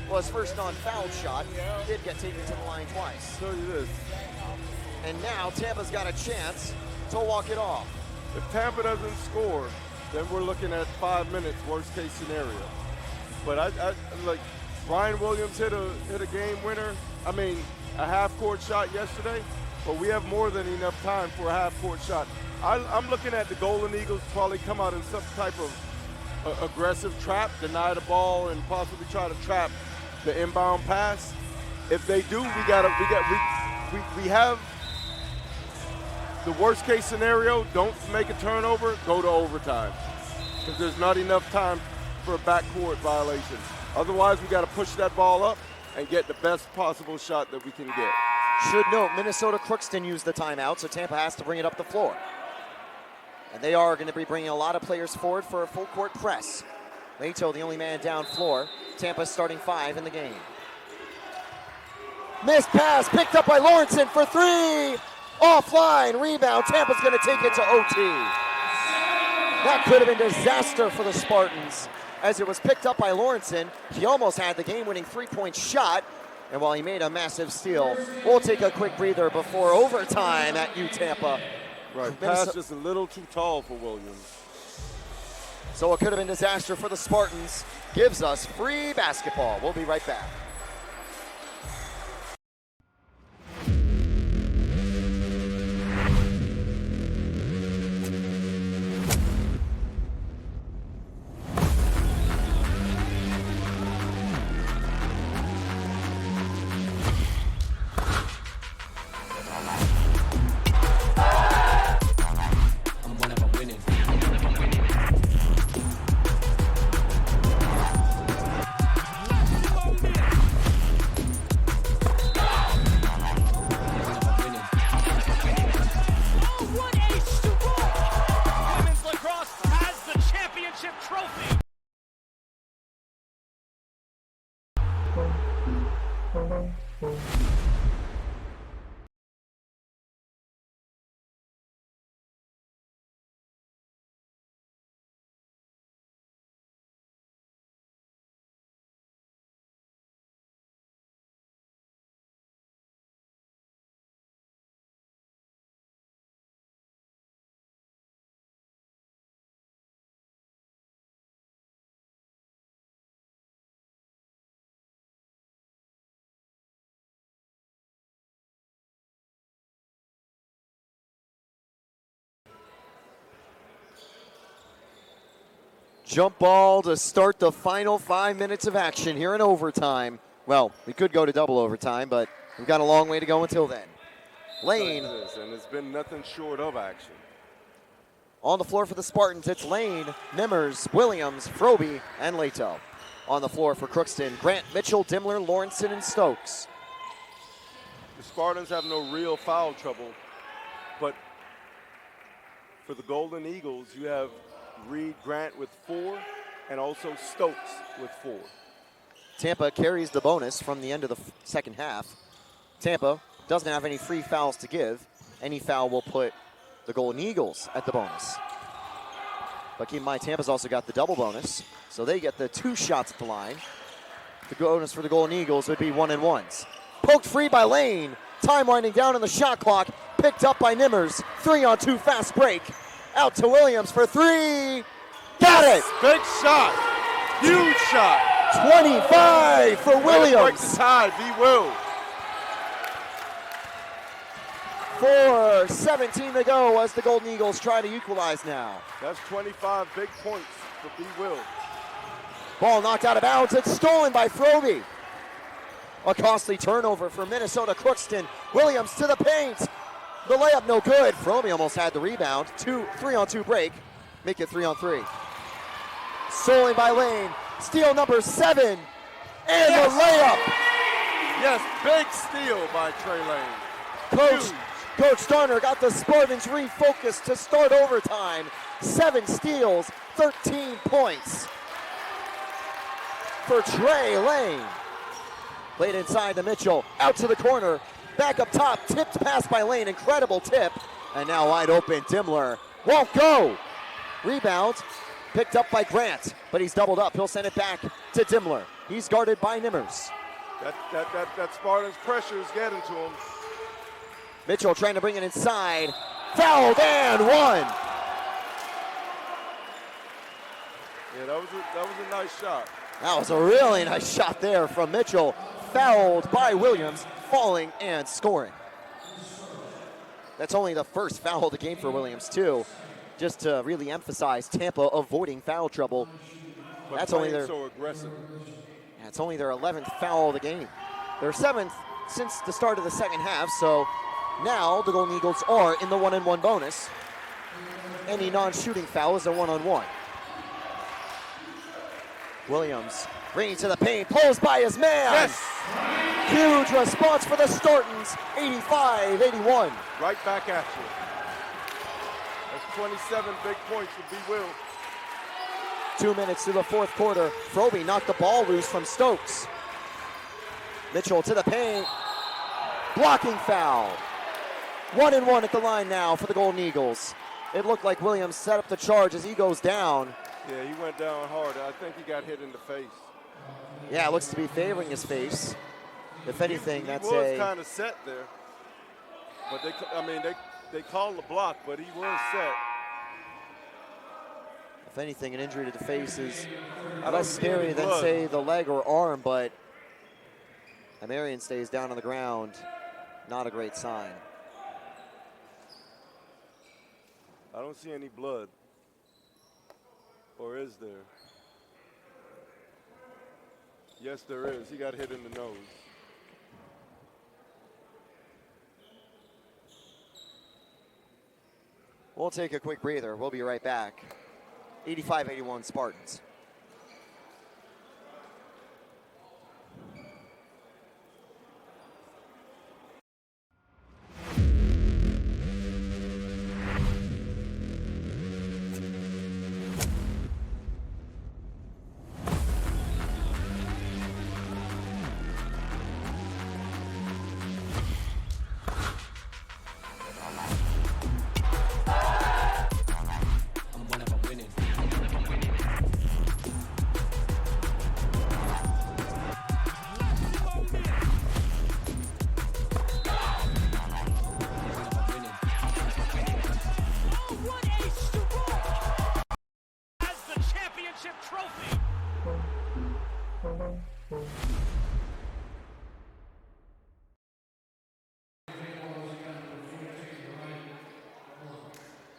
Well, his first non-foul shot. Did get taken to the line twice. I'll tell you this. And now Tampa's got a chance to walk it off. If Tampa doesn't score, then we're looking at 5 minutes, worst case scenario. But I like Ryan Williams hit a game winner. I mean, a half-court shot yesterday, but we have more than enough time for a half-court shot. I'm looking at the Golden Eagles probably come out in some type of aggressive trap, deny the ball, and possibly try to trap the inbound pass. If they do, we have the worst case scenario. Don't make a turnover, go to overtime, because there's not enough time for a backcourt violation. Otherwise, we got to push that ball up and get the best possible shot that we can get. Should note, Minnesota Crookston used the timeout, so Tampa has to bring it up the floor. And they are going to be bringing a lot of players forward for a full court press. Leto, the only man down floor. Tampa's starting 5 in the game. Missed pass, picked up by Lawrenson for 3. Offline, rebound. Tampa's going to take it to OT. That could have been disaster for the Spartans, as it was picked up by Lawrenson. He almost had the game-winning 3-point shot. And while he made a massive steal, we'll take a quick breather before overtime at Tampa. Right, pass just a little too tall for Williams. So it could have been disaster for the Spartans. Gives us free basketball. We'll be right back. Jump ball to start the final 5 minutes of action here in overtime. Well, we could go to double overtime, but we've got a long way to go until then. Lane. And it's been nothing short of action. On the floor for the Spartans, it's Lane, Nimmers, Williams, Froby, and Leto. On the floor for Crookston, Grant, Mitchell, Dimmler, Lawrenson, and Stokes. The Spartans have no real foul trouble, but for the Golden Eagles, you have Reed Grant with 4, and also Stokes with 4. Tampa carries the bonus from the end of the second half. Tampa doesn't have any free fouls to give. Any foul will put the Golden Eagles at the bonus. But keep in mind, Tampa's also got the double bonus, so they get the 2 shots at the line. The bonus for the Golden Eagles would be 1-and-1s. Poked free by Lane. Time winding down on the shot clock. Picked up by Nimmers. 3-on-2 fast break. Out to Williams for 3. Got it! Big shot. Huge shot. 25 for Williams. Break the tie, be Will. 4:17 to go as the Golden Eagles try to equalize now. That's 25 big points for B. Will. Ball knocked out of bounds. It's stolen by Froby. A costly turnover for Minnesota Crookston. Williams to the paint. The layup no good. Froby almost had the rebound. 3-on-2 break. Make it 3-on-3. Stolen by Lane. Steal number 7. And the layup. Yes, big steal by Trey Lane. Coach Starner got the Spartans refocused to start overtime. 7 steals, 13 points for Trey Lane. Played inside to Mitchell, out to the corner, back up top, tipped pass by Lane, incredible tip. And now wide open, Dimmler won't go. Rebound, picked up by Grant, but he's doubled up. He'll send it back to Dimmler. He's guarded by Nimmers. That Spartans pressure is getting to him. Mitchell trying to bring it inside. Fouled and 1. Yeah, that was a nice shot. That was a really nice shot there from Mitchell. Fouled by Williams, falling and scoring. That's only the first foul of the game for Williams, too. Just to really emphasize Tampa avoiding foul trouble. But that's only their so aggressive. Yeah, it's only their 11th foul of the game. Their 7th since the start of the second half, so now the Golden Eagles are in the 1-and-1 bonus. Any non-shooting foul is a 1-on-1. Williams bringing to the paint, pulls by his man. Yes! Huge response for the Spartans, 85-81. Right back at you. That's 27 big points for B. Will. 2 minutes to the fourth quarter. Froby knocked the ball loose from Stokes. Mitchell to the paint. Blocking foul. 1-and-1 at the line now for the Golden Eagles. It looked like Williams set up the charge as he goes down. Yeah, he went down hard. I think he got hit in the face. Yeah, it looks to be favoring his face. If anything, he that's was kind of set there. But they called the block, but he was set. If anything, an injury to the face is less scary than, say, the leg or arm, but Amarian stays down on the ground. Not a great sign. I don't see any blood. Or is there? Yes, there is. He got hit in the nose. We'll take a quick breather. We'll be right back. 85-81 Spartans.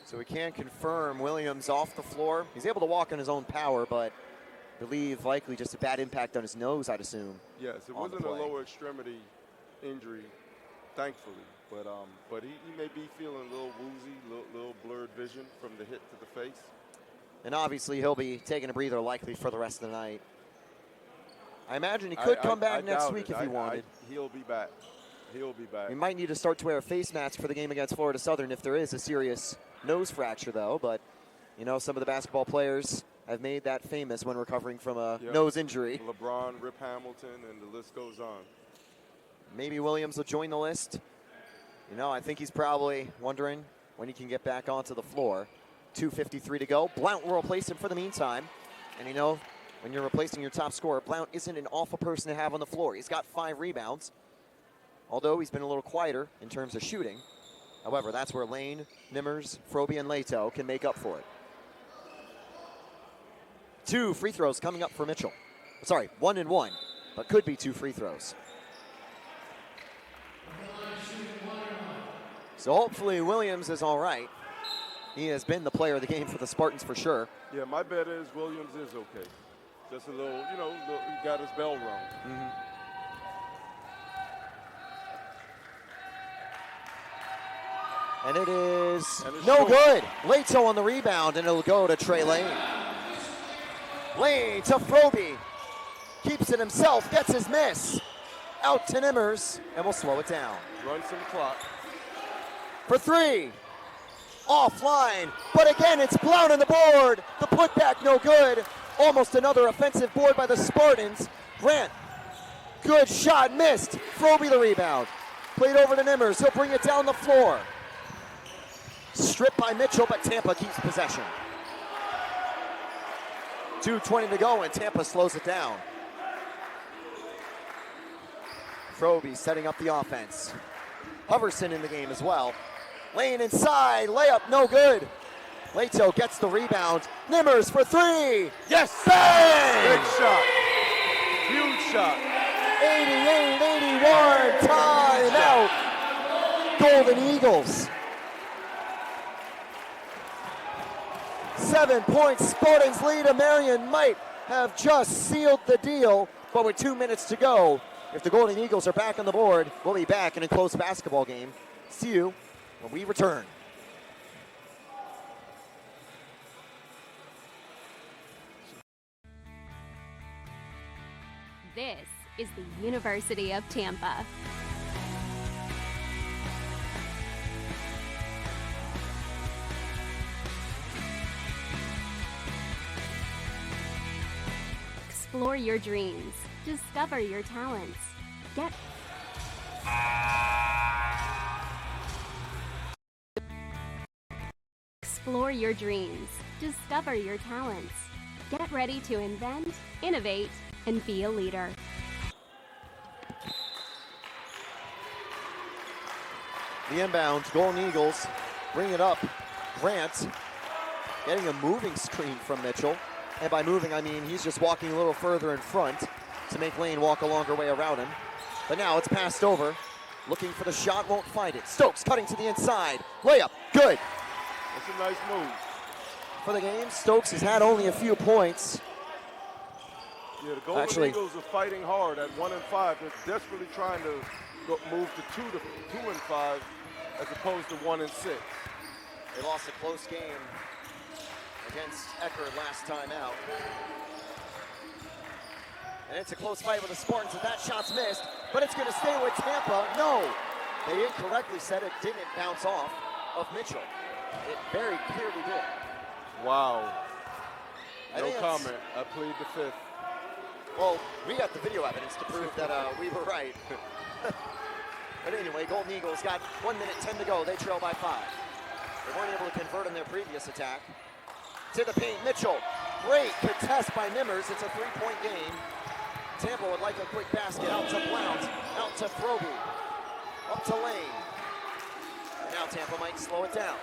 So we can confirm Williams off the floor. He's able to walk on his own power, but I believe likely just a bad impact on his nose, I'd assume. Yes, it wasn't a lower extremity injury, thankfully. But he may be feeling a little woozy, little blurred vision from the hit to the face. And obviously he'll be taking a breather likely for the rest of the night. I imagine he could come back next week if he wanted. He'll be back. He'll be back. We might need to start to wear a face mask for the game against Florida Southern if there is a serious nose fracture, though. But, you know, some of the basketball players have made that famous when recovering from a nose injury. LeBron, Rip Hamilton, and the list goes on. Maybe Williams will join the list. You know, I think he's probably wondering when he can get back onto the floor. 2:53 to go. Blount will replace him for the meantime. And, you know, when you're replacing your top scorer, Blount isn't an awful person to have on the floor. He's got 5 rebounds, although he's been a little quieter in terms of shooting. However, that's where Lane, Nimmers, Froby, and Leto can make up for it. 2 free throws coming up for Mitchell. Sorry, 1-and-1, but could be 2 free throws. So hopefully Williams is all right. He has been the player of the game for the Spartans for sure. Yeah, my bet is Williams is okay. Just a little, you know, he got his bell rung. Mm-hmm. And it is no good. Leto on the rebound, and it'll go to Trey Lane. Lane to Froby. Keeps it himself, gets his miss. Out to Nimmers, and we'll slow it down. Run some clock. For 3. Offline, but again, it's Blount on the board. The putback, no good. Almost another offensive board by the Spartans. Grant, good shot, missed. Froby the rebound. Played over to Nimmers, he'll bring it down the floor. Stripped by Mitchell, but Tampa keeps possession. 2:20 to go, and Tampa slows it down. Froby setting up the offense. Hoverson in the game as well. Lane inside, layup no good. Leto gets the rebound. Nimmers for 3. Yes! Bang! Big shot. Huge shot. 88-81, timeout. Golden Eagles. 7 points. Spartans lead. Marion might have just sealed the deal, but with 2 minutes to go, if the Golden Eagles are back on the board, we'll be back in a close basketball game. See you when we return. This is the University of Tampa. Explore your dreams. Discover your talents. Explore your dreams. Discover your talents. Get ready to invent, innovate, and be a leader. The inbound, Golden Eagles bring it up. Grant getting a moving screen from Mitchell. And by moving, I mean he's just walking a little further in front to make Lane walk a longer way around him. But now it's passed over. Looking for the shot, won't find it. Stokes cutting to the inside. Layup, good. That's a nice move. For the game, Stokes has had only a few points. Yeah, the Golden Eagles are fighting hard at 1 and 5. They're desperately trying to move to 2 and 5 as opposed to 1 and 6. They lost a close game against Eckerd last time out. And it's a close fight with the Spartans, and that shot's missed, but it's going to stay with Tampa. No, they incorrectly said it didn't bounce off of Mitchell. It very clearly did. Wow. No comment. I plead the fifth. Well, we got the video evidence to prove that we were right. But anyway, Golden Eagles got 1 minute, 10 to go. They trail by 5. They weren't able to convert in their previous attack. To the paint, Mitchell. Great contest by Nimmers. It's a 3-point game. Tampa would like a quick basket. Out to Blount. Out to Froby. Up to Lane. And now Tampa might slow it down.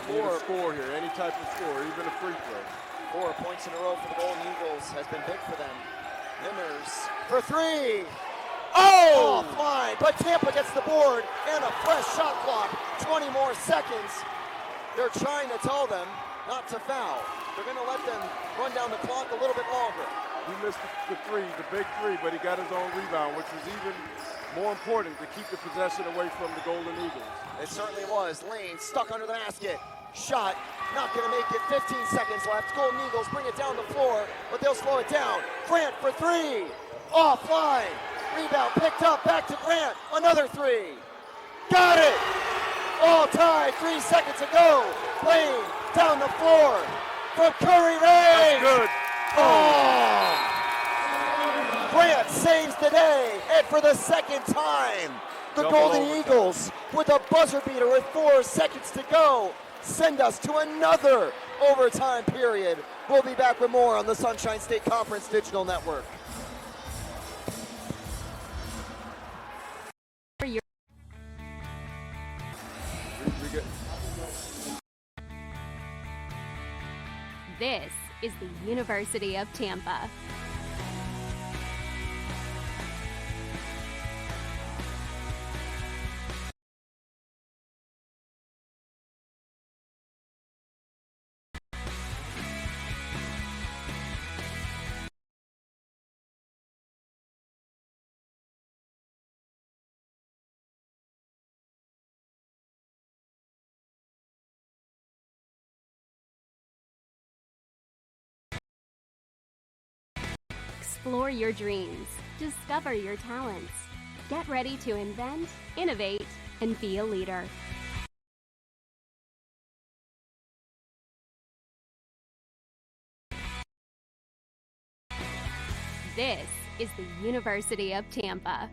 Need a score here, any type of score, even a free throw. 4 points in a row for the Golden Eagles has been big for them. Nimmers for 3. Oh! Fine, but Tampa gets the board and a fresh shot clock. 20 more seconds. They're trying to tell them not to foul. They're going to let them run down the clock a little bit longer. He missed the three, the big three, but he got his own rebound, which was even more important to keep the possession away from the Golden Eagles. It certainly was. Lane stuck under the basket. Shot, not going to make it. 15 seconds left. Golden Eagles bring it down the floor, but they'll slow it down. Grant for 3. Offline. Rebound picked up. Back to Grant. Another 3. Got it. All tied. 3 seconds to go. Lane down the floor from Curry range. That's good. Oh! Grant saves the day, and for the second time, the Golden Eagles, with a buzzer beater with 4 seconds to go, send us to another overtime period. We'll be back with more on the Sunshine State Conference Digital Network. This is the University of Tampa. Explore your dreams. Discover your talents. Get ready to invent, innovate, and be a leader. This is the University of Tampa.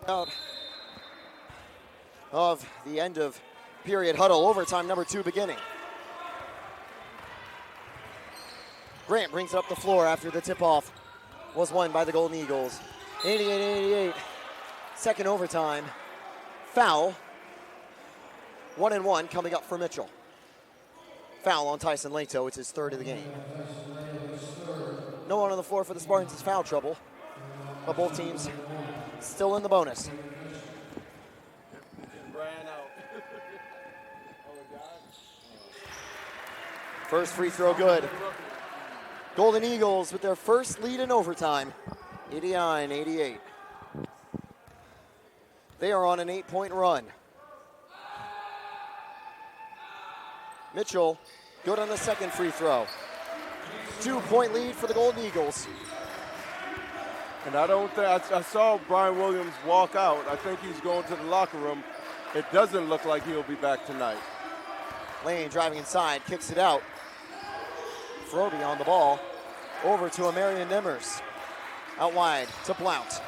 Out of the end of Period huddle, overtime number 2 beginning. Grant brings it up the floor after the tip-off was won by the Golden Eagles. 88-88, second overtime. Foul. 1-1 coming up for Mitchell. Foul on Tyson Lato, it's his 3rd of the game. No one on the floor for the Spartans is foul trouble, but both teams still in the bonus. First free throw good. Golden Eagles with their first lead in overtime, 89-88. They are on an 8-point run. Mitchell, good on the second free throw. 2-point lead for the Golden Eagles. And I don't think, I saw Brian Williams walk out. I think he's going to the locker room. It doesn't look like he'll be back tonight. Lane driving inside, kicks it out. Froby on the ball. Over to Amarian Nimmers. Out wide to Blount.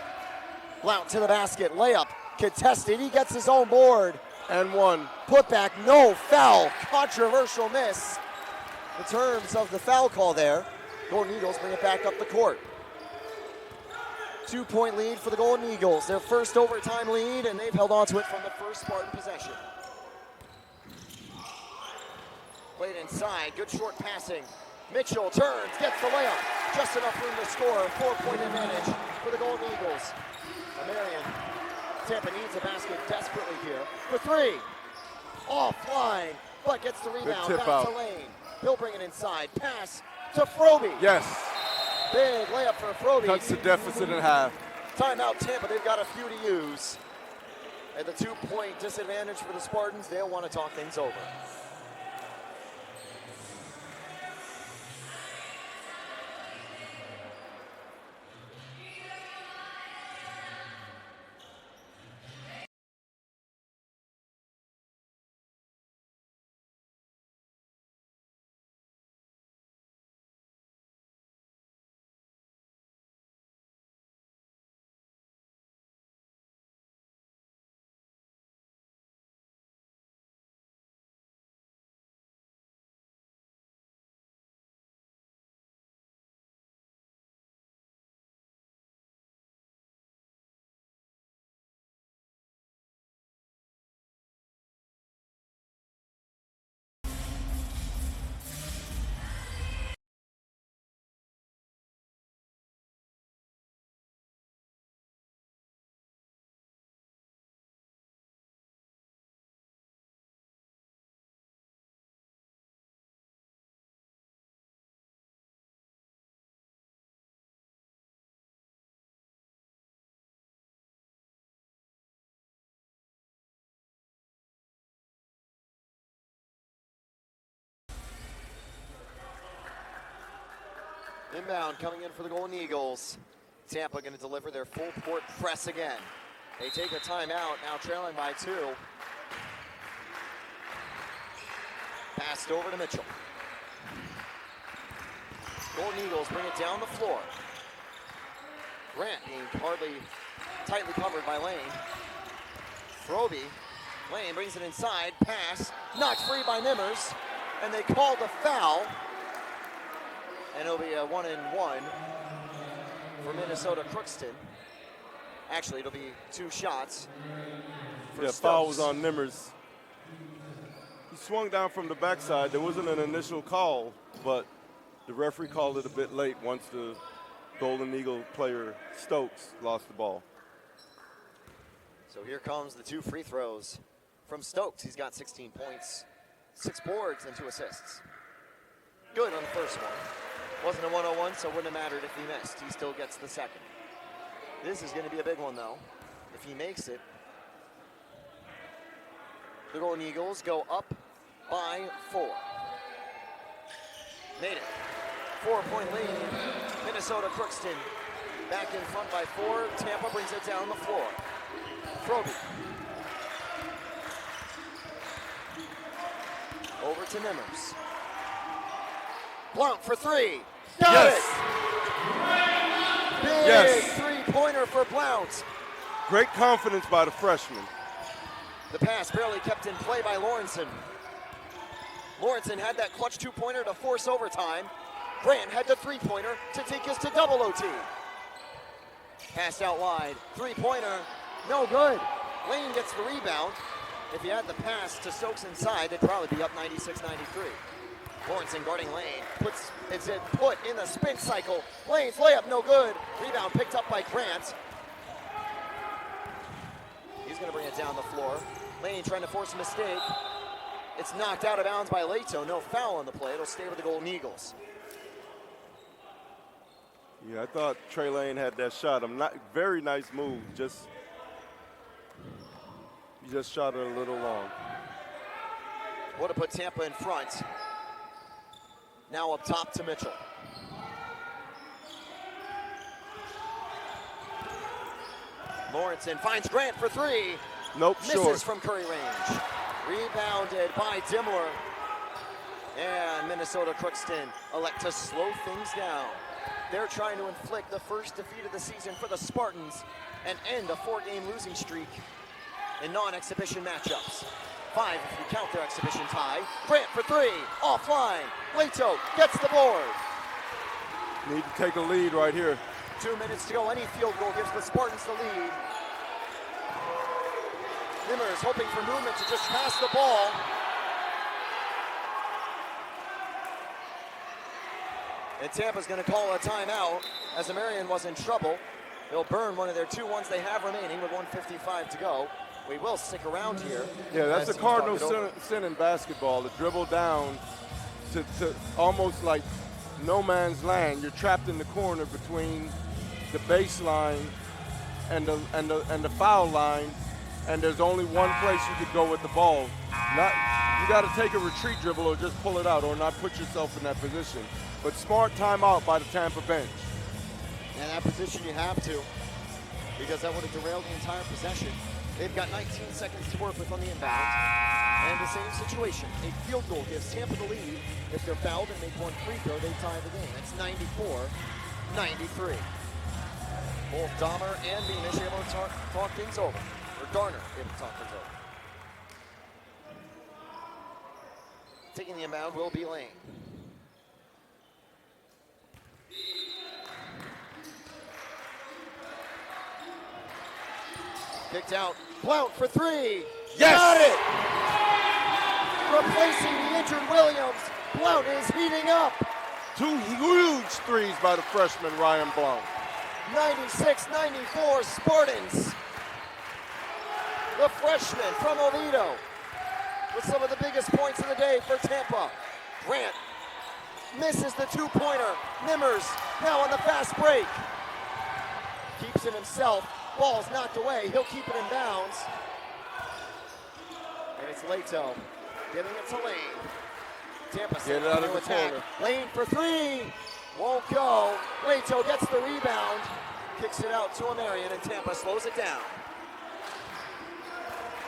Blount to the basket, layup, contested, he gets his own board. And one. Put back, no foul, controversial miss. In terms of the foul call there, Golden Eagles bring it back up the court. 2-point lead for the Golden Eagles, their first overtime lead, and they've held on to it from the first Spartan possession. Played inside, good short passing. Mitchell turns, gets the layup. Just enough room to score, 4-point advantage for the Golden Eagles. Amarian, Tampa needs a basket desperately here. For 3, offline, but gets the rebound, back out. to Lane. He'll bring it inside, pass to Froby. Yes. Big layup for Froby. Cuts the deficit in half. Timeout Tampa, they've got a few to use. At the 2-point disadvantage for the Spartans, they'll want to talk things over. Inbound coming in for the Golden Eagles. Tampa going to deliver their full court press again. They take a timeout, now trailing by 2. Passed over to Mitchell. Golden Eagles bring it down the floor. Grant being hardly tightly covered by Lane. Froby, Lane brings it inside, pass, knocked free by Nimmers, and they call the foul. And it'll be a 1-1 for Minnesota Crookston. Actually, it'll be 2 shots. Yeah, foul was on Nimmers. He swung down from the backside. There wasn't an initial call, but the referee called it a bit late once the Golden Eagle player Stokes lost the ball. So here comes the 2 free throws from Stokes. He's got 16 points, 6 boards, and 2 assists. Good on the first one. Wasn't a 1-on-1, so it wouldn't have mattered if he missed. He still gets the second. This is going to be a big one, though. If he makes it, the Golden Eagles go up by 4. Made it. 4-point lead. Minnesota Crookston back in front by 4. Tampa brings it down the floor. Froby. Over to Nimmers. Blount for 3. Got it! Big 3-pointer for Blount. Great confidence by the freshman. The pass barely kept in play by Lawrenson. Lawrenson had that clutch two-pointer to force overtime. Grant had the three-pointer to take us to double OT. Pass out wide, three-pointer, no good. Lane gets the rebound. If he had the pass to Stokes inside, they'd probably be up 96-93. Lawrenson guarding Lane, it's put in the spin cycle. Lane's layup no good. Rebound picked up by Grant. He's gonna bring it down the floor. Lane trying to force a mistake. It's knocked out of bounds by Leto. No foul on the play. It'll stay with the Golden Eagles. Yeah, I thought Trey Lane had that shot. Very nice move. He just shot it a little long. Would have put Tampa in front. Now up top to Mitchell. Lawrenson finds Grant for three. Nope, Misses short. from Curry range. Rebounded by Dimmler. And Minnesota Crookston elect to slow things down. They're trying to inflict the first defeat of the season for the Spartans and end a 4-game losing streak in non-exhibition matchups. 5 if you count their exhibition tie. Grant for three, offline. Leto gets the board. Need to take a lead right here. 2 minutes to go. Any field goal gives the Spartans the lead. Nimmers hoping for movement to just pass the ball. And Tampa's going to call a timeout as Marion was in trouble. They'll burn one of their 2 ones they have remaining with 1:55 to go. We will stick around here. Yeah, that's the cardinal sin in basketball. To dribble down to almost like no man's land. You're trapped in the corner between the baseline and the foul line, and there's only one place you could go with the ball. You got to take a retreat dribble or just pull it out, or not put yourself in that position. But smart timeout by the Tampa bench. And that position you have to, because that would have derailed the entire possession. They've got 19 seconds to work with on the inbound. And the same situation. A field goal gives Tampa the lead. If they're fouled and make one free throw, they tie the game. It's 94-93. Both Dahmer and Beamish able to talk things over. Or Garner able to talk things over. Taking the inbound will be Lane. Kicked out. Blount for three. Yes! Got it! Replacing the injured Williams. Blount is heating up. 2 huge threes by the freshman, Ryan Blount. 96-94 Spartans. The freshman from Oviedo with some of the biggest points of the day for Tampa. Grant misses the two-pointer. Nimmers now on the fast break. Keeps it himself. Ball's knocked away. He'll keep it in bounds. And it's Leto giving it to Lane. Tampa Get it out of the corner. Lane for three. Won't go. Leto gets the rebound. Kicks it out to Marion, and Tampa slows it down.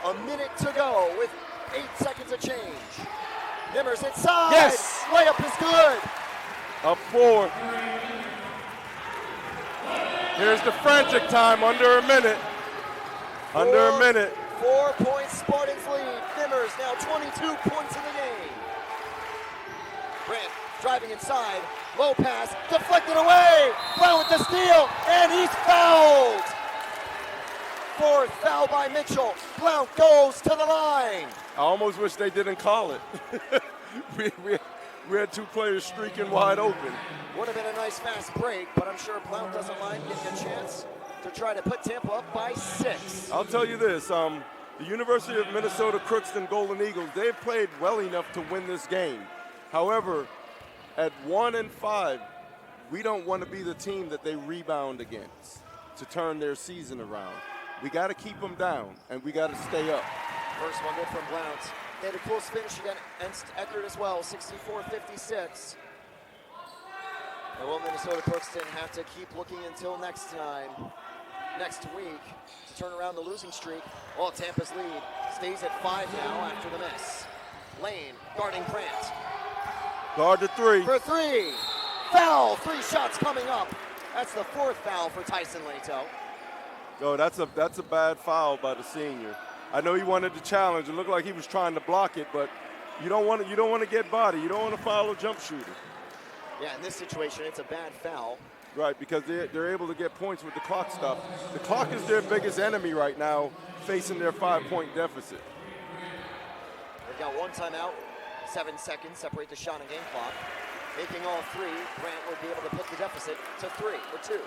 A minute to go with 8 seconds of change. Nimmers inside. Yes! Layup is good. Up 4. Here's the frantic time, under a minute. Under a minute. 4 points Spartans lead. Nimmers now 22 points in the game. Grant driving inside. Low pass, deflected away. Brown with the steal, and he's fouled. 4th foul by Mitchell. Blount goes to the line. I almost wish they didn't call it. we had 2 players streaking wide open. Would have been a nice fast break, but I'm sure Blount doesn't mind getting a chance to try to put Tampa up by 6. I'll tell you this, the University of Minnesota Crookston Golden Eagles, they've played well enough to win this game. However, at 1-5, we don't want to be the team that they rebound against to turn their season around. We got to keep them down, and we got to stay up. First one good from Blount. They had a close finish against Eckert as well, 64-56. And will Minnesota Crookston have to keep looking until next week, to turn around the losing streak? Well, Tampa's lead stays at 5 now after the miss. Lane guarding Grant. Guard the 3. For 3. Foul, 3 shots coming up. That's the 4th foul for Tyson Leto. Oh, that's a bad foul by the senior. I know he wanted the challenge. It looked like he was trying to block it, but you don't want to get body. You don't want to foul a jump shooter. Yeah, in this situation, it's a bad foul. Right, because they're able to get points with the clock stop. The clock is their biggest enemy right now, facing their 5-point deficit. They've got one timeout, 7 seconds, separate the shot and game clock. Making all three, Grant would be able to put the deficit to 3 or 2.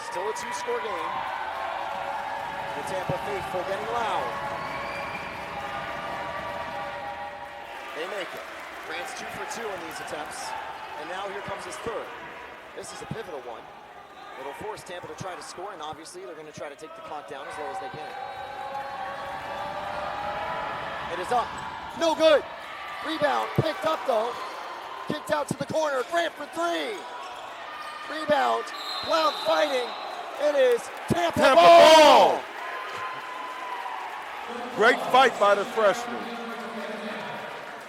Still a 2-score game. The Tampa faithful getting loud. They make it. Grant's 2 for 2 in these attempts. And now here comes his third. This is a pivotal one. It'll force Tampa to try to score, and obviously they're going to try to take the clock down as low as they can. It is up. No good. Rebound picked up though. Kicked out to the corner. Grant for 3. Rebound. Blount fighting. It is Tampa ball. Great fight by the freshman.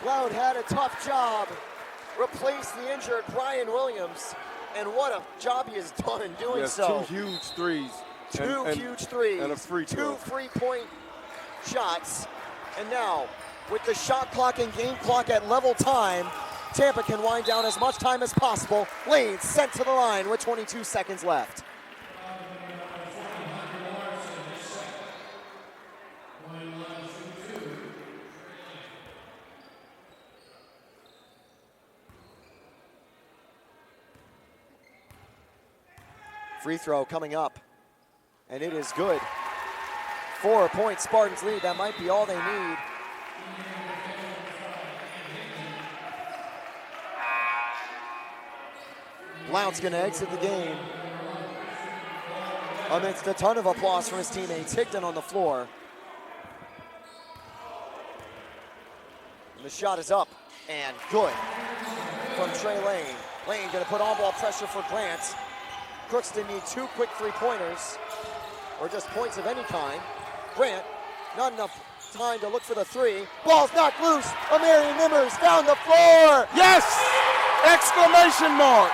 Blount had a tough job. Replaced the injured Brian Williams. And what a job he has done in doing so. 2 huge threes. Two huge threes. And a free throw. 2 free-point shots. And now, with the shot clock and game clock at level time, Tampa can wind down as much time as possible. Lane sent to the line with 22 seconds left. Free throw coming up, and it is good. 4-point Spartans lead. That might be all they need. Blount's going to exit the game amidst a ton of applause from his teammates. Higdon on the floor. And the shot is up and good from Trey Lane. Lane going to put on-ball pressure for Grant. Crookston need 2 quick 3-pointers, or just points of any kind. Grant, not enough time to look for the 3. Ball's knocked loose. Amarian Nimmers down the floor. Yes! Exclamation mark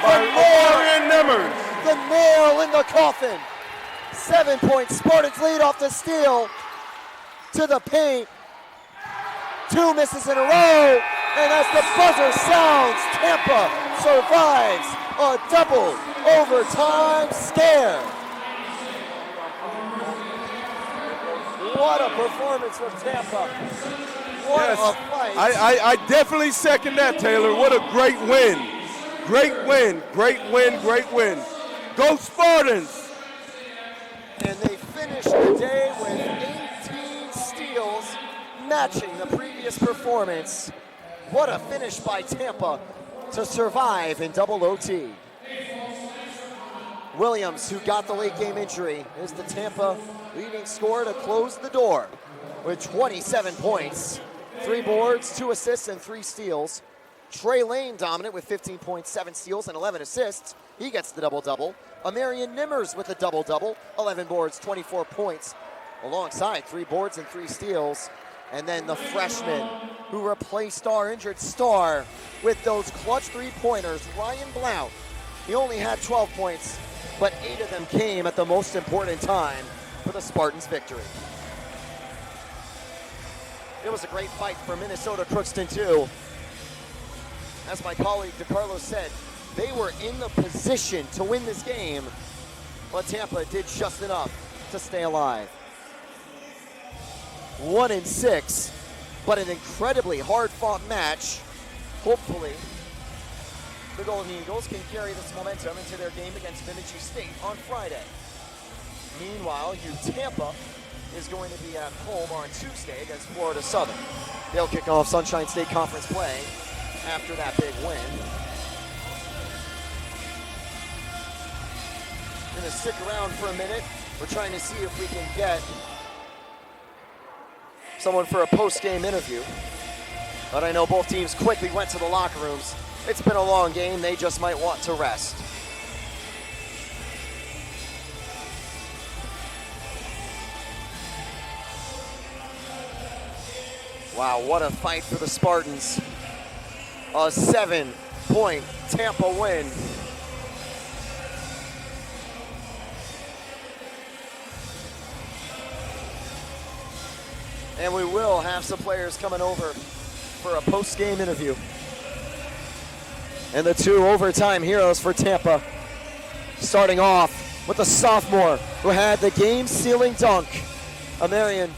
by Amarian Nimmers. The nail in the coffin. 7-point Spartans lead off the steal to the paint. 2 misses in a row, and as the buzzer sounds, Tampa survives a double overtime scare. What a performance from Tampa. What a fight. I definitely second that, Taylor. What a great win. Great win, great win, great win. Go Spartans! And they finish the day with 18 steals, matching the previous performance. What a finish by Tampa to survive in double OT. Williams, who got the late game injury, is the Tampa leading scorer to close the door with 27 points, 3 boards, 2 assists, and 3 steals. Trey Lane dominant with 15 points, 7 steals, and 11 assists. He gets the double-double. Amarian Nimmers with a double-double, 11 boards, 24 points, alongside 3 boards and 3 steals. And then the freshman who replaced our injured star with those clutch 3-pointers, Ryan Blount. He only had 12 points, but 8 of them came at the most important time for the Spartans' victory. It was a great fight for Minnesota Crookston too. As my colleague DeCarlo said, they were in the position to win this game, but Tampa did just enough to stay alive. 1-6, but an incredibly hard-fought match. Hopefully, the Golden Eagles can carry this momentum into their game against Bemidji State on Friday. Meanwhile, Tampa is going to be at home on Tuesday against Florida Southern. They'll kick off Sunshine State Conference play after that big win. We're going to stick around for a minute. We're trying to see if we can get someone for a post-game interview. But I know both teams quickly went to the locker rooms. It's been a long game. They just might want to rest. Wow, what a fight for the Spartans. A 7-point Tampa win. And we will have some players coming over for a post-game interview. And the two overtime heroes for Tampa, starting off with the sophomore who had the game-sealing dunk, Amarian.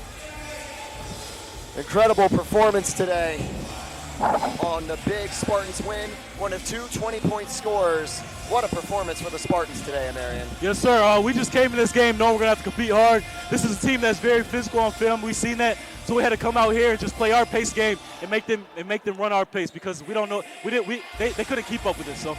Incredible performance today on the big Spartans win. One of two 20-point scorers. What a performance for the Spartans today, Amarian. Yes, sir. We just came in this game knowing we're going to have to compete hard. This is a team that's very physical on film. We've seen that. So we had to come out here and just play our pace game and make them run our pace, because we don't know they couldn't keep up with it. So,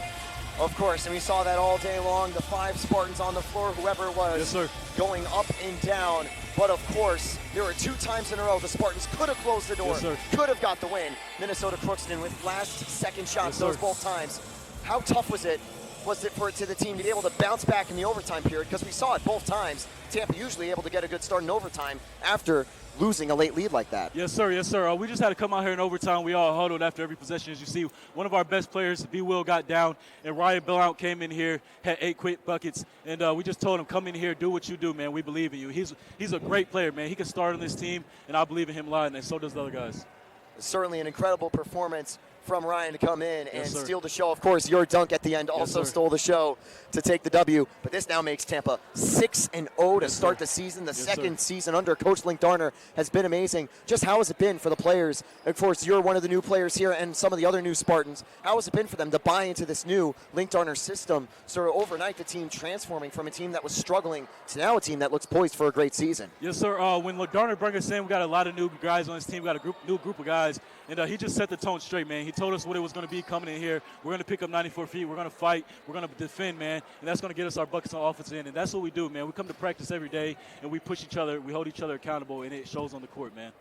of course, and we saw that all day long. The 5 Spartans on the floor, whoever it was, yes, sir, going up and down. But of course, there were 2 times in a row the Spartans could have closed the door, yes, sir, could have got the win. Minnesota Crookston with last-second shots, yes, those both times. How tough was it for the team to be able to bounce back in the overtime period? Because we saw it both times. Tampa usually able to get a good start in overtime after losing a late lead like that. Yes, sir. Yes, sir. We just had to come out here in overtime. We all huddled after every possession. As you see, one of our best players, B. Will, got down, and Ryan Blount came in here, had 8 quick buckets, and we just told him, come in here, do what you do, man. We believe in you. He's a great player, man. He can start on this team, and I believe in him a lot, and so does the other guys. Certainly an incredible performance from Ryan to come in and yes, steal the show. Of course, your dunk at the end also yes, stole the show to take the W. But this now makes Tampa 6-0 to start the season. The yes, second sir, season under Coach Link Darner has been amazing. Just how has it been for the players? Of course, you're one of the new players here and some of the other new Spartans. How has it been for them to buy into this new Link Darner system? So overnight, the team transforming from a team that was struggling to now a team that looks poised for a great season. Yes, sir. When Darner brought us in, we got a lot of new guys on this team. We got a new group of guys, and he just set the tone straight, man. He told us what it was going to be coming in here. We're going to pick up 94 feet. We're going to fight. We're going to defend, man, and that's going to get us our buckets on offense end, and that's what we do, man. We come to practice every day, and we push each other. We hold each other accountable, and it shows on the court, man.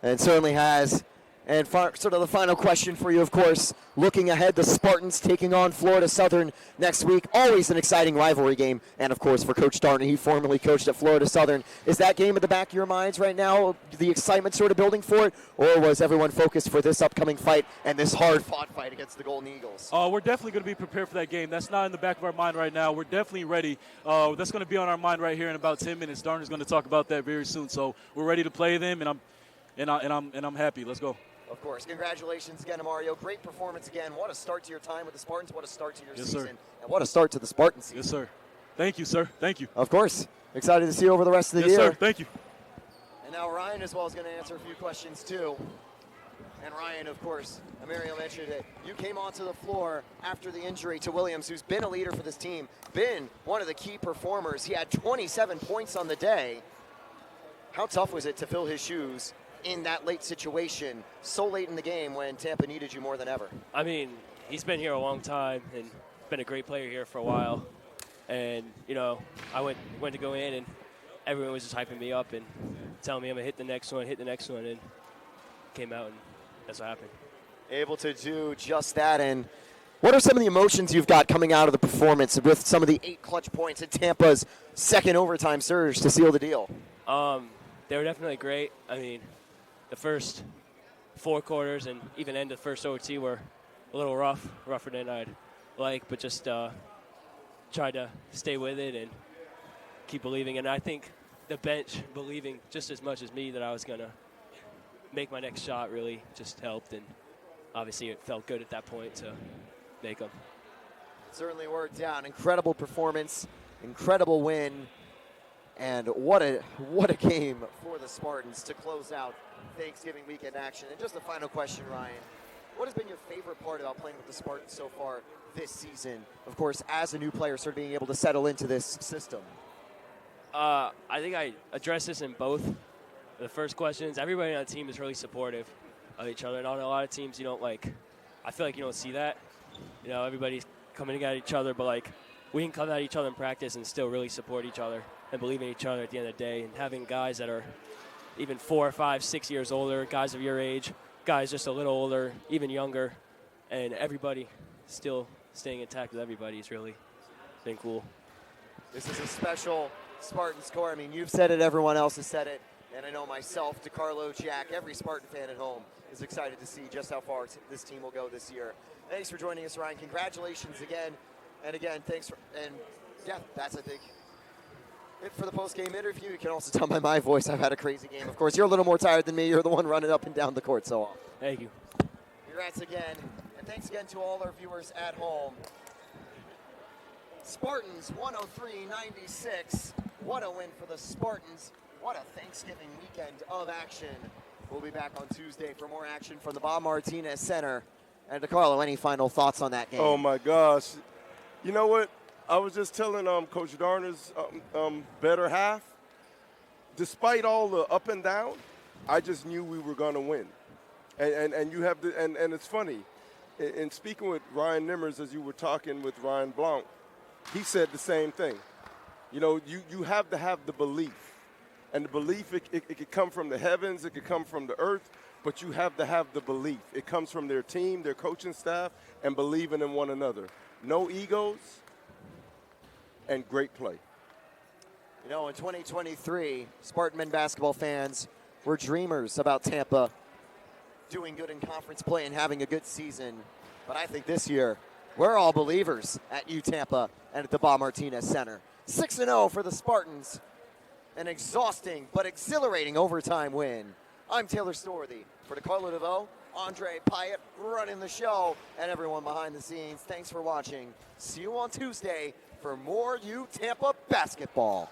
And it certainly has. And sort of the final question for you, of course, looking ahead, the Spartans taking on Florida Southern next week. Always an exciting rivalry game. And, of course, for Coach Darner, he formerly coached at Florida Southern. Is that game at the back of your minds right now, the excitement sort of building for it? Or was everyone focused for this upcoming fight and this hard-fought fight against the Golden Eagles? We're definitely going to be prepared for that game. That's not in the back of our mind right now. We're definitely ready. That's going to be on our mind right here in about 10 minutes. Darner's going to talk about that very soon. So we're ready to play them, and I'm happy. Let's go. Of course. Congratulations again, Mario. Great performance again. What a start to your time with the Spartans. What a start to your yes, season. Sir. And what a start to the Spartans season. Yes, sir. Thank you, sir. Thank you. Of course. Excited to see you over the rest of the yes, year. Sir. Thank you. And now Ryan as well is going to answer a few questions too. And Ryan, of course, Mario mentioned it. You came onto the floor after the injury to Williams, who's been a leader for this team, been one of the key performers. He had 27 points on the day. How tough was it to fill his shoes in that late situation, so late in the game when Tampa needed you more than ever? I mean, he's been here a long time and been a great player here for a while. And, you know, I went to go in and everyone was just hyping me up and telling me I'm going to hit the next one, and came out, and that's what happened. Able to do just that. And what are some of the emotions you've got coming out of the performance with some of the 8 clutch points at Tampa's second overtime surge to seal the deal? They were definitely great. I mean, the first 4 quarters and even end of the first OT were a little rougher than I'd like, but just tried to stay with it and keep believing. And I think the bench believing just as much as me that I was going to make my next shot really just helped. And obviously it felt good at that point to make them. Certainly worked out. Incredible performance, incredible win, and what a game for the Spartans to close out Thanksgiving weekend action. And just the final question, Ryan. What has been your favorite part about playing with the Spartans so far this season? Of course, as a new player, sort of being able to settle into this system. I think I addressed this in both the first questions. Everybody on the team is really supportive of each other. And on a lot of teams, you don't I feel like you don't see that. You know, everybody's coming at each other, but we can come at each other in practice and still really support each other and believe in each other at the end of the day. And having guys that are even 4, 5, 6 years older, guys of your age, guys just a little older, even younger, and everybody still staying intact with everybody has really been cool. This is a special Spartan score. I mean, you've said it, everyone else has said it, and I know myself, DeCarlo, Jack, every Spartan fan at home is excited to see just how far this team will go this year. Thanks for joining us, Ryan. Congratulations again. And again, thanks for, and yeah, that's, I think, it for the post-game interview. You can also tell by my voice I've had a crazy game. Of course, you're a little more tired than me. You're the one running up and down the court so often. Thank you. Congrats again, and thanks again to all our viewers at home. Spartans 103-96. What a win for the Spartans. What a Thanksgiving weekend of action. We'll be back on Tuesday for more action from the Bob Martinez Center. And DeCarlo, any final thoughts on that game? Oh my gosh. You know what? I was just telling Coach Darner's better half, despite all the up and down, I just knew we were going to win. And you have and it's funny, in speaking with Ryan Nimmers as you were talking with Ryan Blanc, he said the same thing. You know, you have to have the belief. And the belief, it could come from the heavens, it could come from the earth, but you have to have the belief. It comes from their team, their coaching staff, and believing in one another. No egos, and great play. You know, in 2023, Spartan men basketball fans were dreamers about Tampa doing good in conference play and having a good season. But I think this year, we're all believers at Tampa and at the Bob Martinez Center. 6-0 for the Spartans. An exhausting but exhilarating overtime win. I'm Taylor Storthy. For DeCarlo DeVoe, Andre Pyatt running the show, and everyone behind the scenes, thanks for watching. See you on Tuesday for more Tampa basketball.